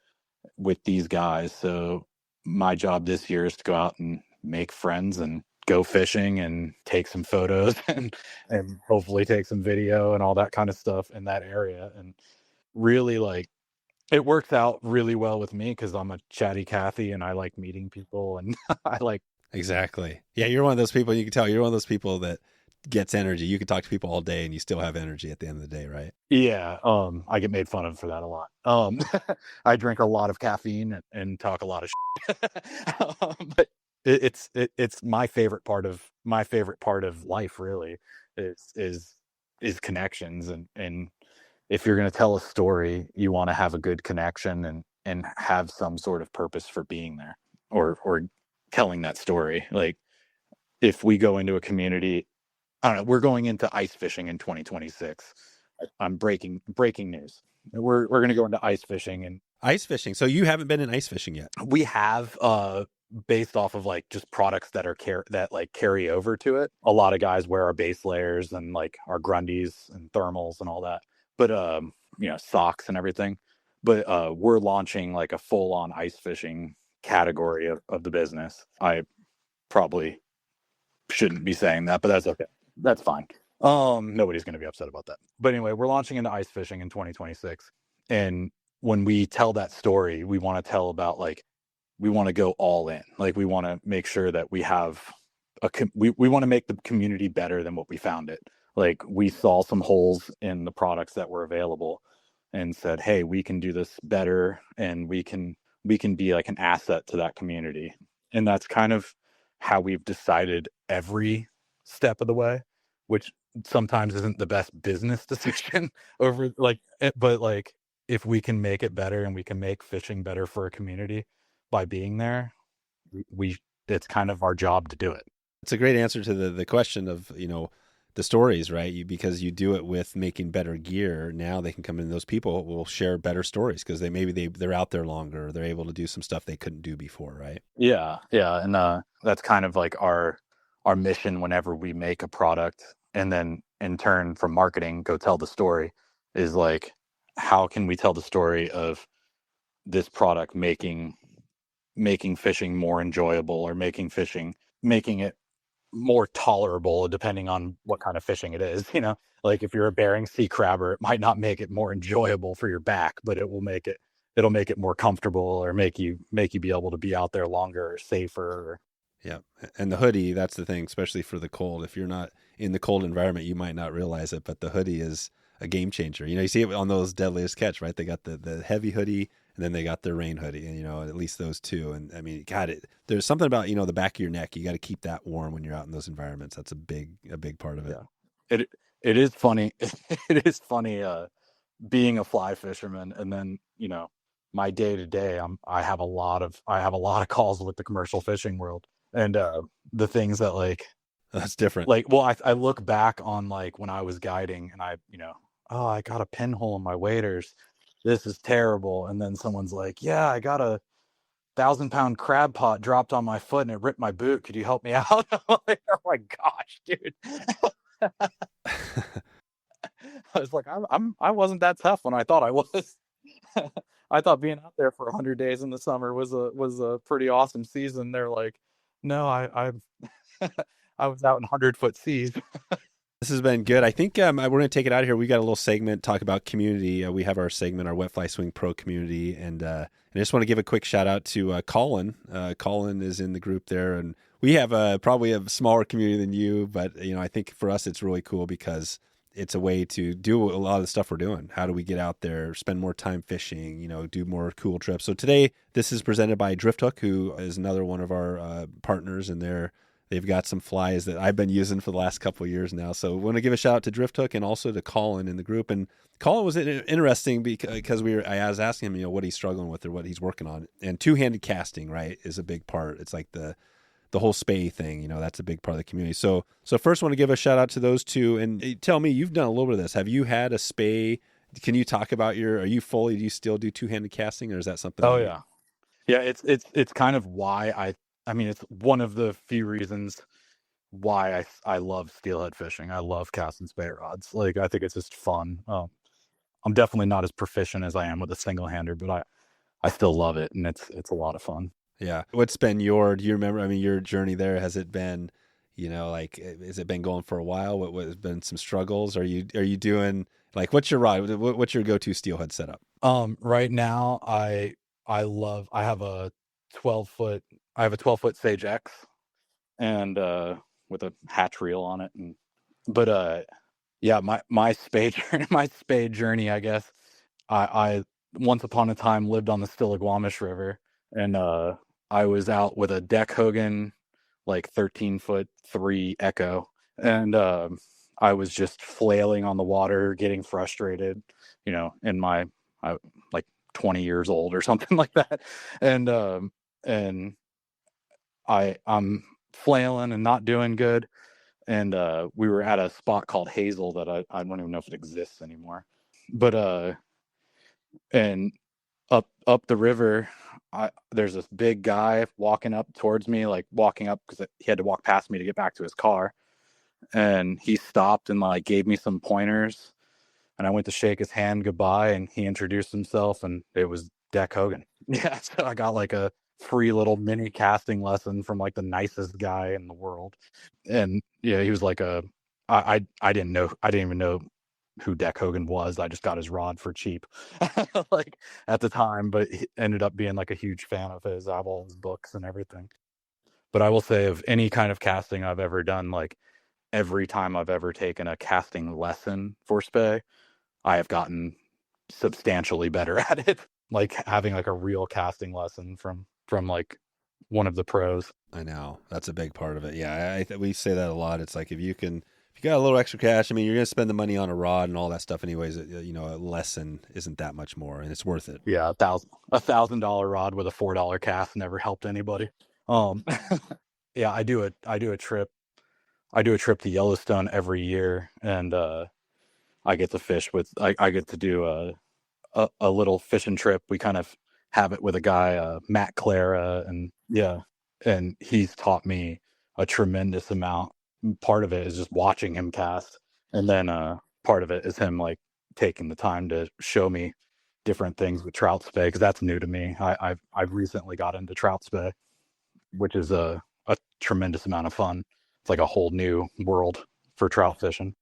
with these guys. So my job this year is to go out and make friends and go fishing and take some photos and hopefully take some video and all that kind of stuff in that area. And really like it works out really well with me because I'm a chatty Cathy and I like meeting people and I like. Exactly. Yeah, you're one of those people, you can tell you're one of those people that gets energy. You can talk to people all day and you still have energy at the end of the day, right? Yeah, I get made fun of for that a lot. I drink a lot of caffeine and talk a lot of shit. But it's my favorite part of life really is connections and if you're going to tell a story, you want to have a good connection and have some sort of purpose for being there or telling that story. Like if we go into a community, I don't know, we're going into ice fishing in 2026. I'm breaking news. We're going to go into ice fishing and Ice fishing. So you haven't been in ice fishing yet? we have based off of like just products that are that like carry over to it. A lot of guys wear our base layers and like our Grundéns and thermals and all that. But socks and everything. But we're launching like a full on ice fishing category of the business. I probably shouldn't be saying that, but that's okay. That's fine. Nobody's going to be upset about that. But anyway, we're launching into ice fishing in 2026. And when we tell that story, we want to tell about like, we want to go all in. Like we want to make sure that we have we want to make the community better than what we found it. Like we saw some holes in the products that were available and said, hey, we can do this better and we can be like an asset to that community. And that's kind of how we've decided every step of the way, which sometimes isn't the best business decision over like but like if we can make it better and we can make fishing better for a community by being there, we it's kind of our job to do it. It's a great answer to the question of, the stories, right? Because you do it with making better gear. Now they can come in, those people will share better stories because they're out there longer. They're able to do some stuff they couldn't do before, right? Yeah. And that's kind of like our mission whenever we make a product and then in turn from marketing go tell the story is like, how can we tell the story of this product making fishing more enjoyable or making it more tolerable depending on what kind of fishing it is, like if you're a Bering sea crabber, it might not make it more enjoyable for your back, but it'll make it more comfortable or make you be able to be out there longer or safer. Yeah. And the hoodie, that's the thing, especially for the cold. If you're not in the cold environment, you might not realize it, but the hoodie is a game changer. You see it on those Deadliest Catch, right? They got the heavy hoodie and then they got the rain hoodie and, at least those two. And I mean, God, there's something about, the back of your neck. You got to keep that warm when you're out in those environments. That's a big part of it. Yeah. It is funny. It is funny, being a fly fisherman and then, my day to day, I have a lot of calls with the commercial fishing world and, the things that like, that's different. Like, well, I look back on like when I was guiding and oh, I got a pinhole in my waders. This is terrible. And then someone's like, yeah, I got a 1,000-pound crab pot dropped on my foot and it ripped my boot. Could you help me out? I'm like, oh my gosh, dude. I was like, I wasn't that tough when I thought I was. I thought being out there for 100 days in the summer was a pretty awesome season. They're like, no, I I was out in 100-foot seas. This has been good. I think we're going to take it out of here. We got a little segment, talk about community. We have our segment, our Wet Fly Swing Pro community. And I just want to give a quick shout out to Colin. Colin is in the group there. And we have probably a smaller community than you. But, I think for us, it's really cool because it's a way to do a lot of the stuff we're doing. How do we get out there, spend more time fishing, do more cool trips. So today, this is presented by Drift Hook, who is another one of our partners, and they're they've got some flies that I've been using for the last couple of years now. So I want to give a shout out to Drift Hook and also to Colin in the group. And Colin was interesting because I was asking him, what he's struggling with or what he's working on. And two-handed casting, right, is a big part. It's like the whole spay thing, that's a big part of the community. So first I want to give a shout out to those two. And tell me, you've done a little bit of this. Have you had a spay? Can you talk about do you still do two-handed casting, or is that something? Oh yeah. Yeah. It's kind of why it's one of the few reasons why I love steelhead fishing. I love casting spay rods. Like, I think it's just fun. I'm definitely not as proficient as I am with a single hander, but I still love it. And it's a lot of fun. Yeah. What's been do you remember, your journey there? Has it been, has it been going for a while? What has been some struggles? Are you doing, like, what's your rod? What's your go-to steelhead setup? Right now I have a 12-foot Sage X and, with a hatch reel on it. But yeah, my spade journey, I guess. I once upon a time lived on the Stillaguamish River, and I was out with a Deck Hogan, like 13-foot-3 Echo, and I was just flailing on the water, getting frustrated, in my like 20 years old or something like that, and I'm flailing and not doing good. And we were at a spot called Hazel that I don't even know if it exists anymore. But and up the river, there's this big guy walking up towards me, like walking up because he had to walk past me to get back to his car. And he stopped and like gave me some pointers. And I went to shake his hand goodbye, and he introduced himself, and it was Deck Hogan. Yeah, so I got like a free little mini casting lesson from like the nicest guy in the world. And yeah, he was like I didn't even know who Deck Hogan was. I just got his rod for cheap, like at the time, but he ended up being like a huge fan of his. I have all his books and everything. But I will say, of any kind of casting I've ever done, like every time I've ever taken a casting lesson for spay, I have gotten substantially better at it. Like having like a real casting lesson from like one of the pros. I know that's a big part of it. Yeah, we say that a lot. It's like if you got a little extra cash, you're going to spend the money on a rod and all that stuff anyways. A lesson isn't that much more, and it's worth it. Yeah, $1,000 rod with a $4 cast never helped anybody. Yeah, I do a trip to Yellowstone every year, and I get to fish with I get to do a little fishing trip. We kind of have it with a guy, Matt Clara, and yeah, and he's taught me a tremendous amount. Part of it is just watching him cast, and then part of it is him like taking the time to show me different things with trout spay, because that's new to me. I've recently got into trout spay, which is a tremendous amount of fun. It's like a whole new world for trout fishing.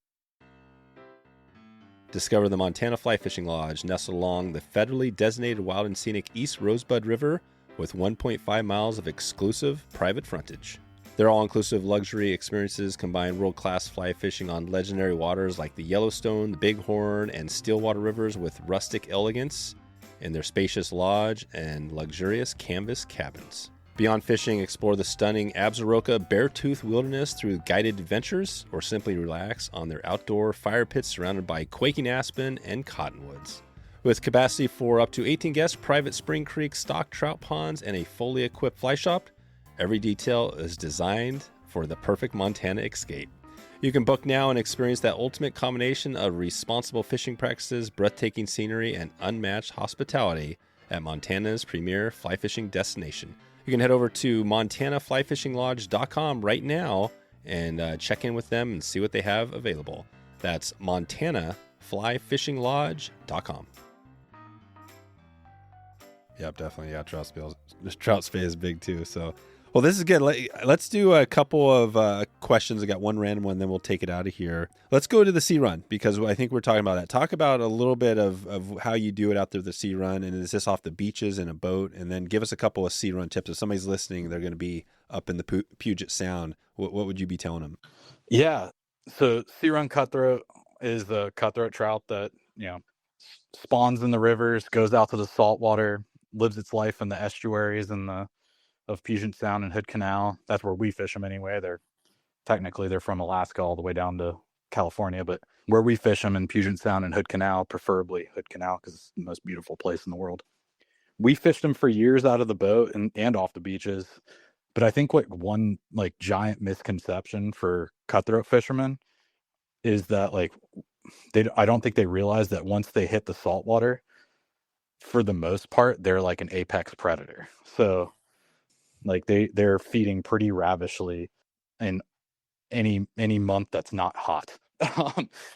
Discover the Montana Fly Fishing Lodge, nestled along the federally designated wild and scenic East Rosebud River with 1.5 miles of exclusive private frontage. Their all-inclusive luxury experiences combine world-class fly fishing on legendary waters like the Yellowstone, the Bighorn, and Stillwater rivers with rustic elegance in their spacious lodge and luxurious canvas cabins. Beyond fishing, explore the stunning Absaroka Beartooth Wilderness through guided adventures, or simply relax on their outdoor fire pits surrounded by quaking aspen and cottonwoods. With capacity for up to 18 guests, private Spring Creek stock trout ponds, and a fully equipped fly shop, every detail is designed for the perfect Montana escape. You can book now and experience that ultimate combination of responsible fishing practices, breathtaking scenery, and unmatched hospitality at Montana's premier fly fishing destination. You can head over to montanaflyfishinglodge.com right now and check in with them and see what they have available. That's montanaflyfishinglodge.com. Yep, definitely. Yeah, trout spay is big too. So, well, this is good. Let's do a couple of questions. I got one random one, then we'll take it out of here. Let's go to the sea run, because I think we're talking about that. Talk about a little bit of how you do it out there, the sea run, and is this off the beaches in a boat? And then give us a couple of sea run tips. If somebody's listening, they're going to be up in the Puget Sound. What would you be telling them? Yeah, so sea run cutthroat is the cutthroat trout that spawns in the rivers, goes out to the saltwater, lives its life in the estuaries and the of Puget Sound and Hood Canal. That's where we fish them anyway. They're from Alaska all the way down to California, but where we fish them in Puget Sound and Hood Canal, preferably Hood Canal because it's the most beautiful place in the world. We fished them for years out of the boat and off the beaches. But I think one like giant misconception for cutthroat fishermen is that like I don't think they realize that once they hit the saltwater, for the most part, they're like an apex predator. So like they're feeding pretty ravishly in any month that's not hot.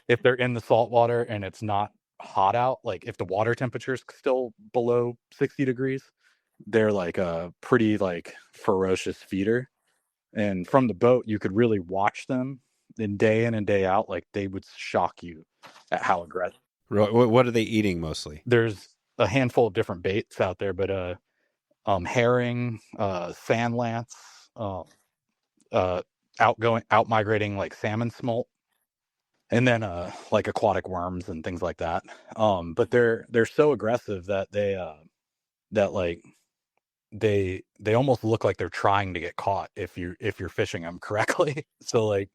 If they're in the saltwater and it's not hot out, like if the water temperature is still below 60 degrees, they're like a pretty like ferocious feeder. And from the boat, you could really watch them in and day out. Like they would shock you at how aggressive. What are they eating mostly? There's a handful of different baits out there, but herring, sand lance, out migrating like salmon smolt, and then like aquatic worms and things like that. But they're so aggressive that they almost look like they're trying to get caught if you're fishing them correctly. So like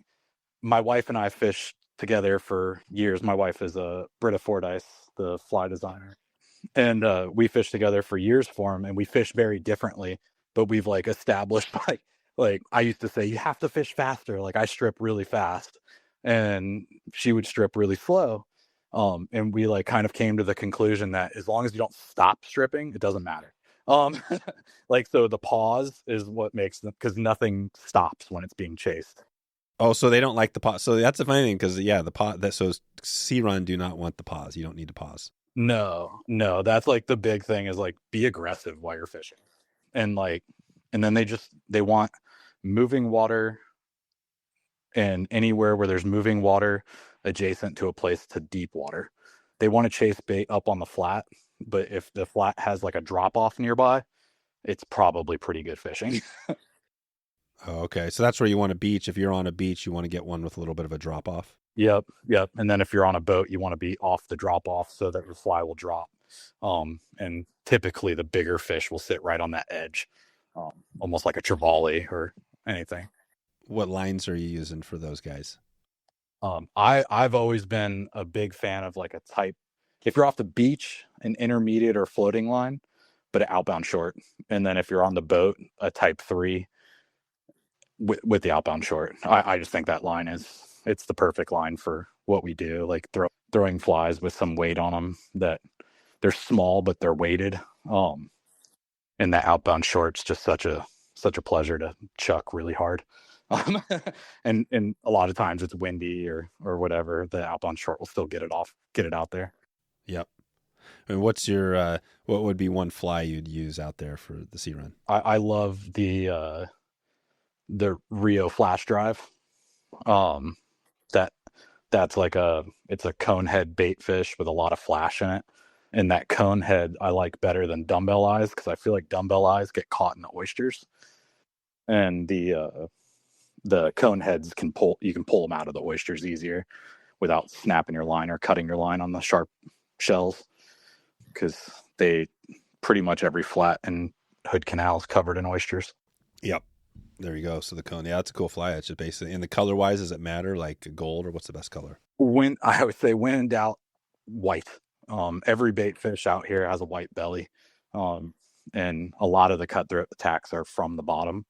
my wife and I fished together for years. My wife is a Britta Fordyce, the fly designer, and we fished together for years for him, and we fish very differently, but we've like established like I used to say you have to fish faster. Like I strip really fast and she would strip really slow. And we like kind of came to the conclusion that as long as you don't stop stripping, it doesn't matter. um like so the pause is what makes them, because nothing stops when it's being chased. Oh, so they don't like the pause. So that's the funny thing, because the pause, so sea run do not want the pause. You don't need to pause. No, that's like the big thing is like be aggressive while you're fishing. And like, and then they want moving water, and anywhere where there's moving water adjacent to a place to deep water. They want to chase bait up on the flat, but if the flat has like a drop off nearby, it's probably pretty good fishing. Oh, okay. So that's where you want a beach. If you're on a beach, you want to get one with a little bit of a drop off. Yep. And then if you're on a boat, you want to be off the drop off so that the fly will drop. And typically the bigger fish will sit right on that edge, almost like a trevally or anything. What lines are you using for those guys? I've always been a big fan of like a type, if you're off the beach, an intermediate or floating line, but an outbound short. And then if you're on the boat, a type 3 with the outbound short. I just think that line it's the perfect line for what we do, like throwing flies with some weight on them, that they're small but they're weighted. And that outbound short's just such a pleasure to chuck really hard. And a lot of times it's windy or whatever, the outbound short will still get it out there. Yep. And what's your what would be one fly you'd use out there for the sea run? I love the Rio flash drive. That's like it's a cone head bait fish with a lot of flash in it. And that cone head I like better than dumbbell eyes, because I feel like dumbbell eyes get caught in the oysters. And the cone heads you can pull them out of the oysters easier without snapping your line or cutting your line on the sharp shells, because they pretty much every flat in Hood Canal is covered in oysters. Yep. There you go. So the cone, yeah, it's a cool fly. It's just basically, and the color wise, does it matter? Like gold, or what's the best color? I would say when in doubt, white. Every bait fish out here has a white belly. And a lot of the cutthroat attacks are from the bottom.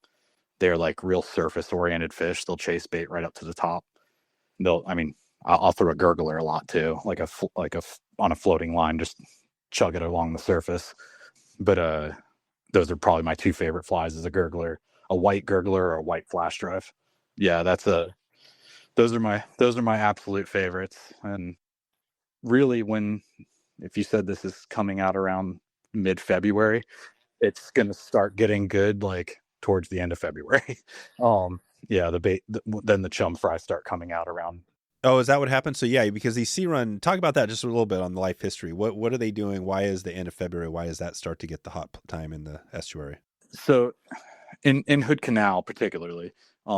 They're like real surface oriented fish. They'll chase bait right up to the top. I'll throw a gurgler a lot too, like on a floating line, just chug it along the surface. But those are probably my two favorite flies, is a gurgler, a white gurgler or a white flash drive. Yeah, those are my absolute favorites. And really, if you said this is coming out around mid-February, it's going to start getting good like towards the end of February. Yeah, then the chum fry start coming out around. Oh, is that what happened? So yeah, because these sea run, talk about that just a little bit on the life history. What are they doing? Why is the end of February? Why does that start to get the hot time in the estuary? So in Hood Canal particularly,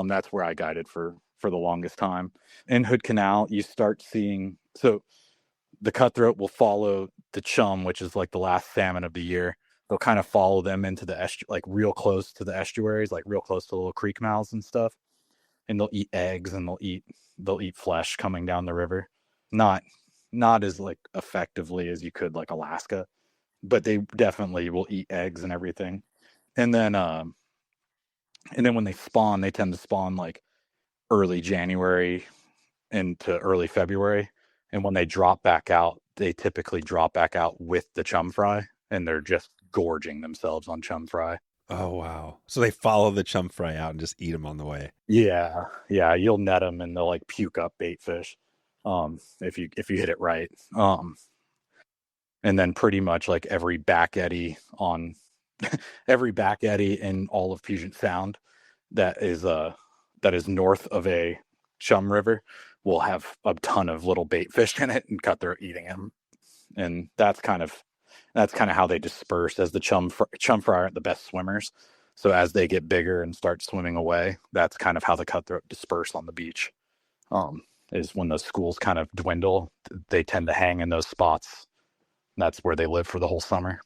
that's where I guided for the longest time. In Hood Canal, you start seeing, so the cutthroat will follow the chum, which is like the last salmon of the year, they'll kind of follow them into the like real close to the estuaries, like real close to the little creek mouths and stuff. And they'll eat eggs and they'll eat flesh coming down the river. Not not as like effectively as you could like Alaska, but they definitely will eat eggs and everything. And then when they spawn, they tend to spawn like early January into early February. And when they drop back out, they typically drop back out with the chum fry, and they're just gorging themselves on chum fry. Oh wow! So they follow the chum fry out and just eat them on the way. Yeah, yeah, you'll net them and they'll like puke up bait fish, if you hit it right. And then pretty much like every back eddy on every back eddy in all of Puget Sound that is north of a chum river will have a ton of little bait fish in it and cutthroat eating them. And that's kind of how they disperse, as the chum fry aren't the best swimmers. So as they get bigger and start swimming away, that's kind of how the cutthroat disperse on the beach. Is when those schools kind of dwindle, they tend to hang in those spots. That's where they live for the whole summer.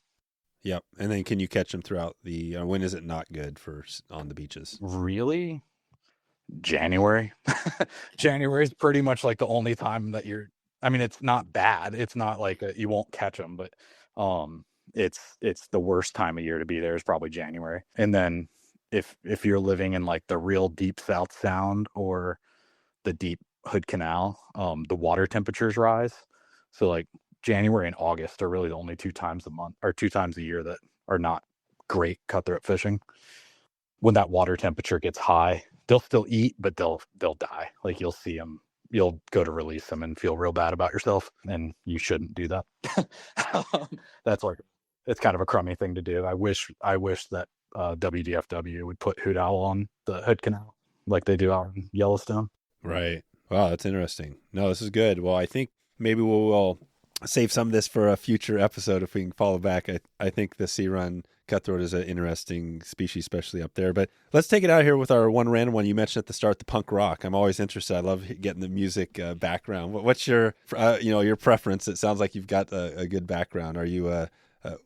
Yep. And then can you catch them throughout the? When is it not good for on the beaches? Really? January. January is pretty much like the only time that I mean, it's not bad. It's not like you won't catch them, but it's the worst time of year to be there is probably January. And then if you're living in like the real deep South Sound or the deep Hood Canal, the water temperatures rise. So like January and August are really the only 2 times a month or 2 times a year that are not great cutthroat fishing. When that water temperature gets high, they'll still eat, but they'll die. Like you'll see them, you'll go to release them and feel real bad about yourself, and you shouldn't do that. That's like, it's kind of a crummy thing to do. I wish that WDFW would put hoot owl on the Hood Canal like they do out in Yellowstone. Right. Wow, that's interesting. No, this is good. Well, I think maybe we'll save some of this for a future episode if we can follow back. I think the sea run cutthroat is an interesting species, especially up there. But let's take it out here with our one random one. You mentioned at the start the punk rock. I'm always interested. I love getting the music background. What's your your preference? It sounds like you've got a good background. Are you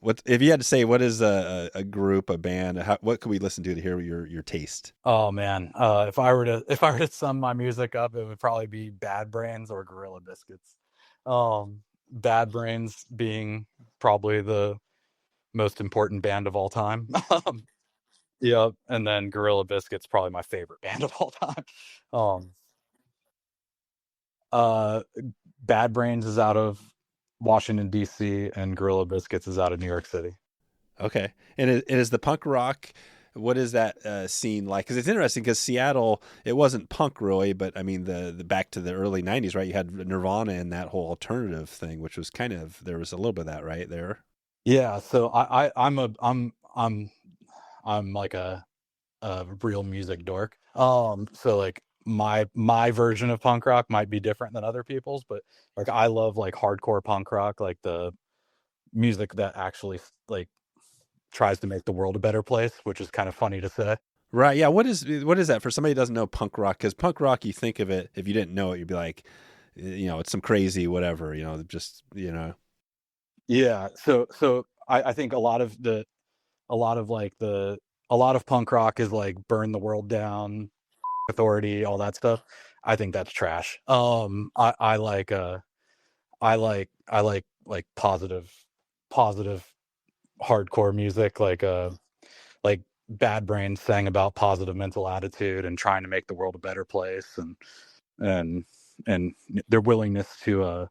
what if you had to say what is a group, a band? What could we listen to hear your taste? Oh man, if I were to sum my music up, it would probably be Bad Brains or Gorilla Biscuits. Bad Brains being probably the most important band of all time. Yeah, and then Gorilla Biscuits probably my favorite band of all time. Um, uh, Bad Brains is out of Washington D.C. and Gorilla Biscuits is out of New York City. Okay. And is the punk rock, what is that scene like? Because it's interesting because Seattle, it wasn't punk really, but I mean, the back to the early 90s, right? You had Nirvana and that whole alternative thing, which was kind of, there was a little bit of that right there. Yeah, so I'm like a real music dork. So like my version of punk rock might be different than other people's, but like I love like hardcore punk rock, like the music that actually like tries to make the world a better place, which is kind of funny to say. Right. Yeah. What is that for somebody who doesn't know punk rock? Because punk rock, you think of it, if you didn't know it, you'd be like, it's some crazy whatever, just, Yeah. So I think a lot of like the a lot of punk rock is like burn the world down, authority, all that stuff. I think that's trash. I like positive hardcore music, like Bad Brains sang about positive mental attitude and trying to make the world a better place, and and their willingness to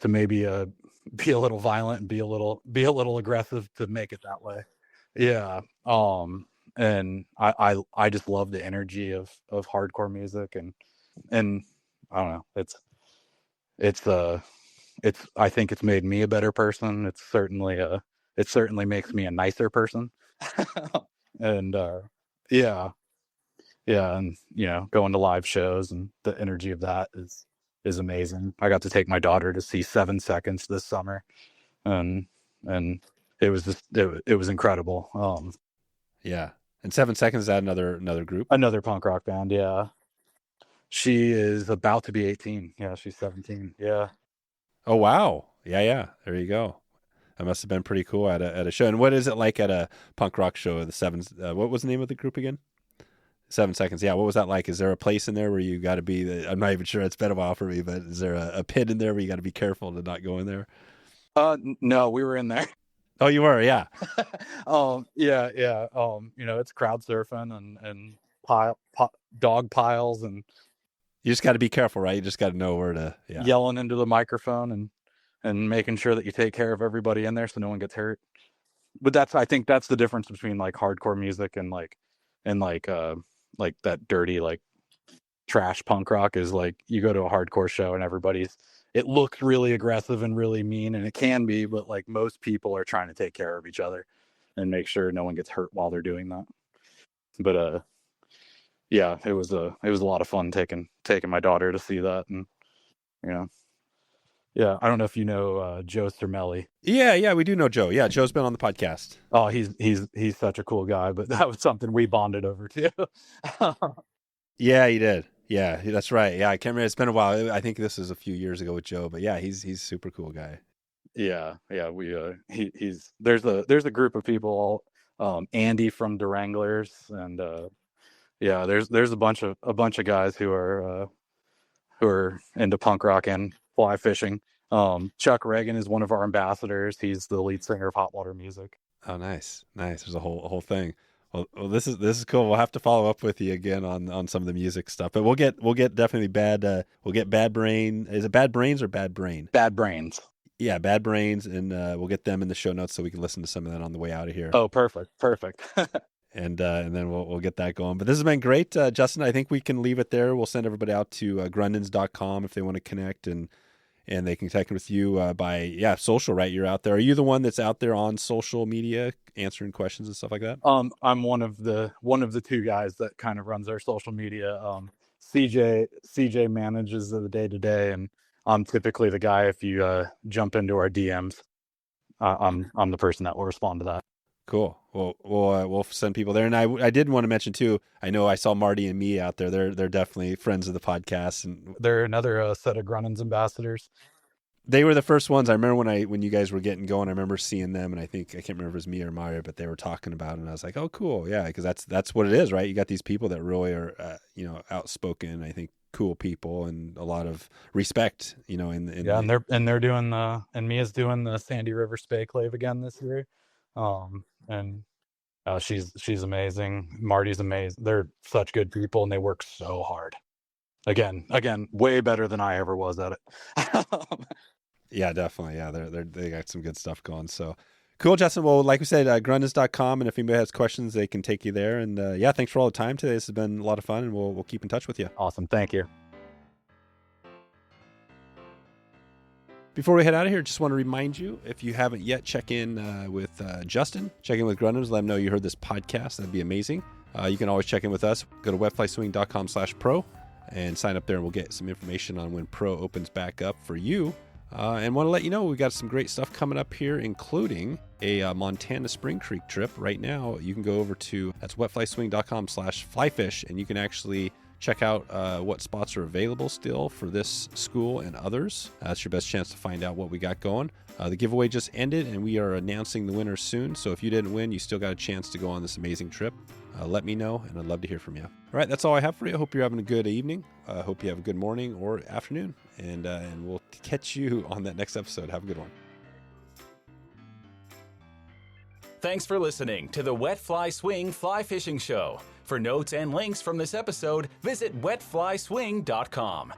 maybe be a little violent and be a little aggressive to make it that way. Yeah. And I just love the energy of hardcore music, and I don't know. It's I think it's made me a better person. It certainly makes me a nicer person. And yeah, yeah, and going to live shows and the energy of that is amazing. I got to take my daughter to see 7 Seconds this summer, and and it was it was incredible. yeah. And 7 Seconds, is that another group? Another punk rock band, yeah. She is about to be 18. Yeah, she's 17. Yeah. Oh, wow. Yeah. Yeah. There you go. That must have been pretty cool at a show. And what is it like at a punk rock show? The Sevens. What was the name of the group again? 7 Seconds. Yeah. What was that like? Is there a place in there where you got to be? I'm not even sure. It's been a while for me, but is there a pit in there where you got to be careful to not go in there? No, we were in there. Oh, you were, yeah. Yeah. It's crowd surfing and dog piles and you just got to be careful, right? You just got to know where to yelling into the microphone and making sure that you take care of everybody in there so no one gets hurt. But I think that's the difference between like hardcore music and like that dirty like trash punk rock is like you go to a hardcore show and it looks really aggressive and really mean, and it can be, but like most people are trying to take care of each other and make sure no one gets hurt while they're doing that. But yeah, it was a lot of fun taking my daughter to see that. And yeah, I don't know if you know Joe Cermelli. Yeah, we do know Joe. Yeah, Joe's been on the podcast. Oh, he's such a cool guy, but that was something we bonded over too. Yeah, he did. Yeah, that's right. Yeah, I can't remember. It's been a while. I think this was a few years ago with Joe, but yeah, he's a super cool guy. Yeah. We there's a group of people, Andy from the Wranglers, and yeah, there's a bunch of guys who are into punk rock and fly fishing. Chuck Reagan is one of our ambassadors. He's the lead singer of Hot Water Music. Oh, nice. There's a whole thing. Well, this is cool. We'll have to follow up with you again on some of the music stuff, but we'll get definitely we'll get Bad Brain. Is it Bad Brains or Bad Brain? Bad Brains. Yeah, Bad Brains, and we'll get them in the show notes so we can listen to some of that on the way out of here. Oh, perfect. And then we'll get that going. But this has been great, Justin. I think we can leave it there. We'll send everybody out to Grundéns.com if they want to connect, and they can connect with you by social. Right, you're out there. Are you the one that's out there on social media answering questions and stuff like that? I'm one of the two guys that kind of runs our social media. CJ manages the day-to-day, and I'm typically the guy if you jump into our DMs. I'm the person that will respond to that. Cool. Well, we'll send people there. And I did want to mention too, I know I saw Marty and Mia out there. They're definitely friends of the podcast, and they're another set of Grundéns ambassadors. They were the first ones. I remember when you guys were getting going, I remember seeing them, and I can't remember if it was Mia or Mario, but they were talking about it, and I was like, oh, cool. Yeah. Because that's what it is, right? You got these people that really are, outspoken, I think, cool people, and a lot of respect, and they're doing and Mia's doing the Sandy River Spay Clave again this year. And she's amazing. Marty's amazing. They're such good people, and they work so hard. Again, way better than I ever was at it. Yeah, definitely. Yeah, they got some good stuff going. So cool, Justin. Well, like we said, Grundéns.com, and if anybody has questions, they can take you there. And thanks for all the time today. This has been a lot of fun, and we'll keep in touch with you. Awesome. Thank you. Before we head out of here, just want to remind you, if you haven't yet, check in with Justin. Check in with Grundéns. Let him know you heard this podcast. That'd be amazing. You can always check in with us. Go to wetflyswing.com/pro and sign up there, and we'll get some information on when Pro opens back up for you. And want to let you know, we got some great stuff coming up here, including a Montana Spring Creek trip. Right now, you can go over to, that's wetflyswing.com/flyfish, and you can actually check out what spots are available still for this school and others. That's your best chance to find out what we got going. The giveaway just ended, and we are announcing the winner soon. So if you didn't win, you still got a chance to go on this amazing trip. Let me know, and I'd love to hear from you. All right, that's all I have for you. I hope you're having a good evening. I hope you have a good morning or afternoon, and we'll catch you on that next episode. Have a good one. Thanks for listening to the Wet Fly Swing Fly Fishing Show. For notes and links from this episode, visit wetflyswing.com.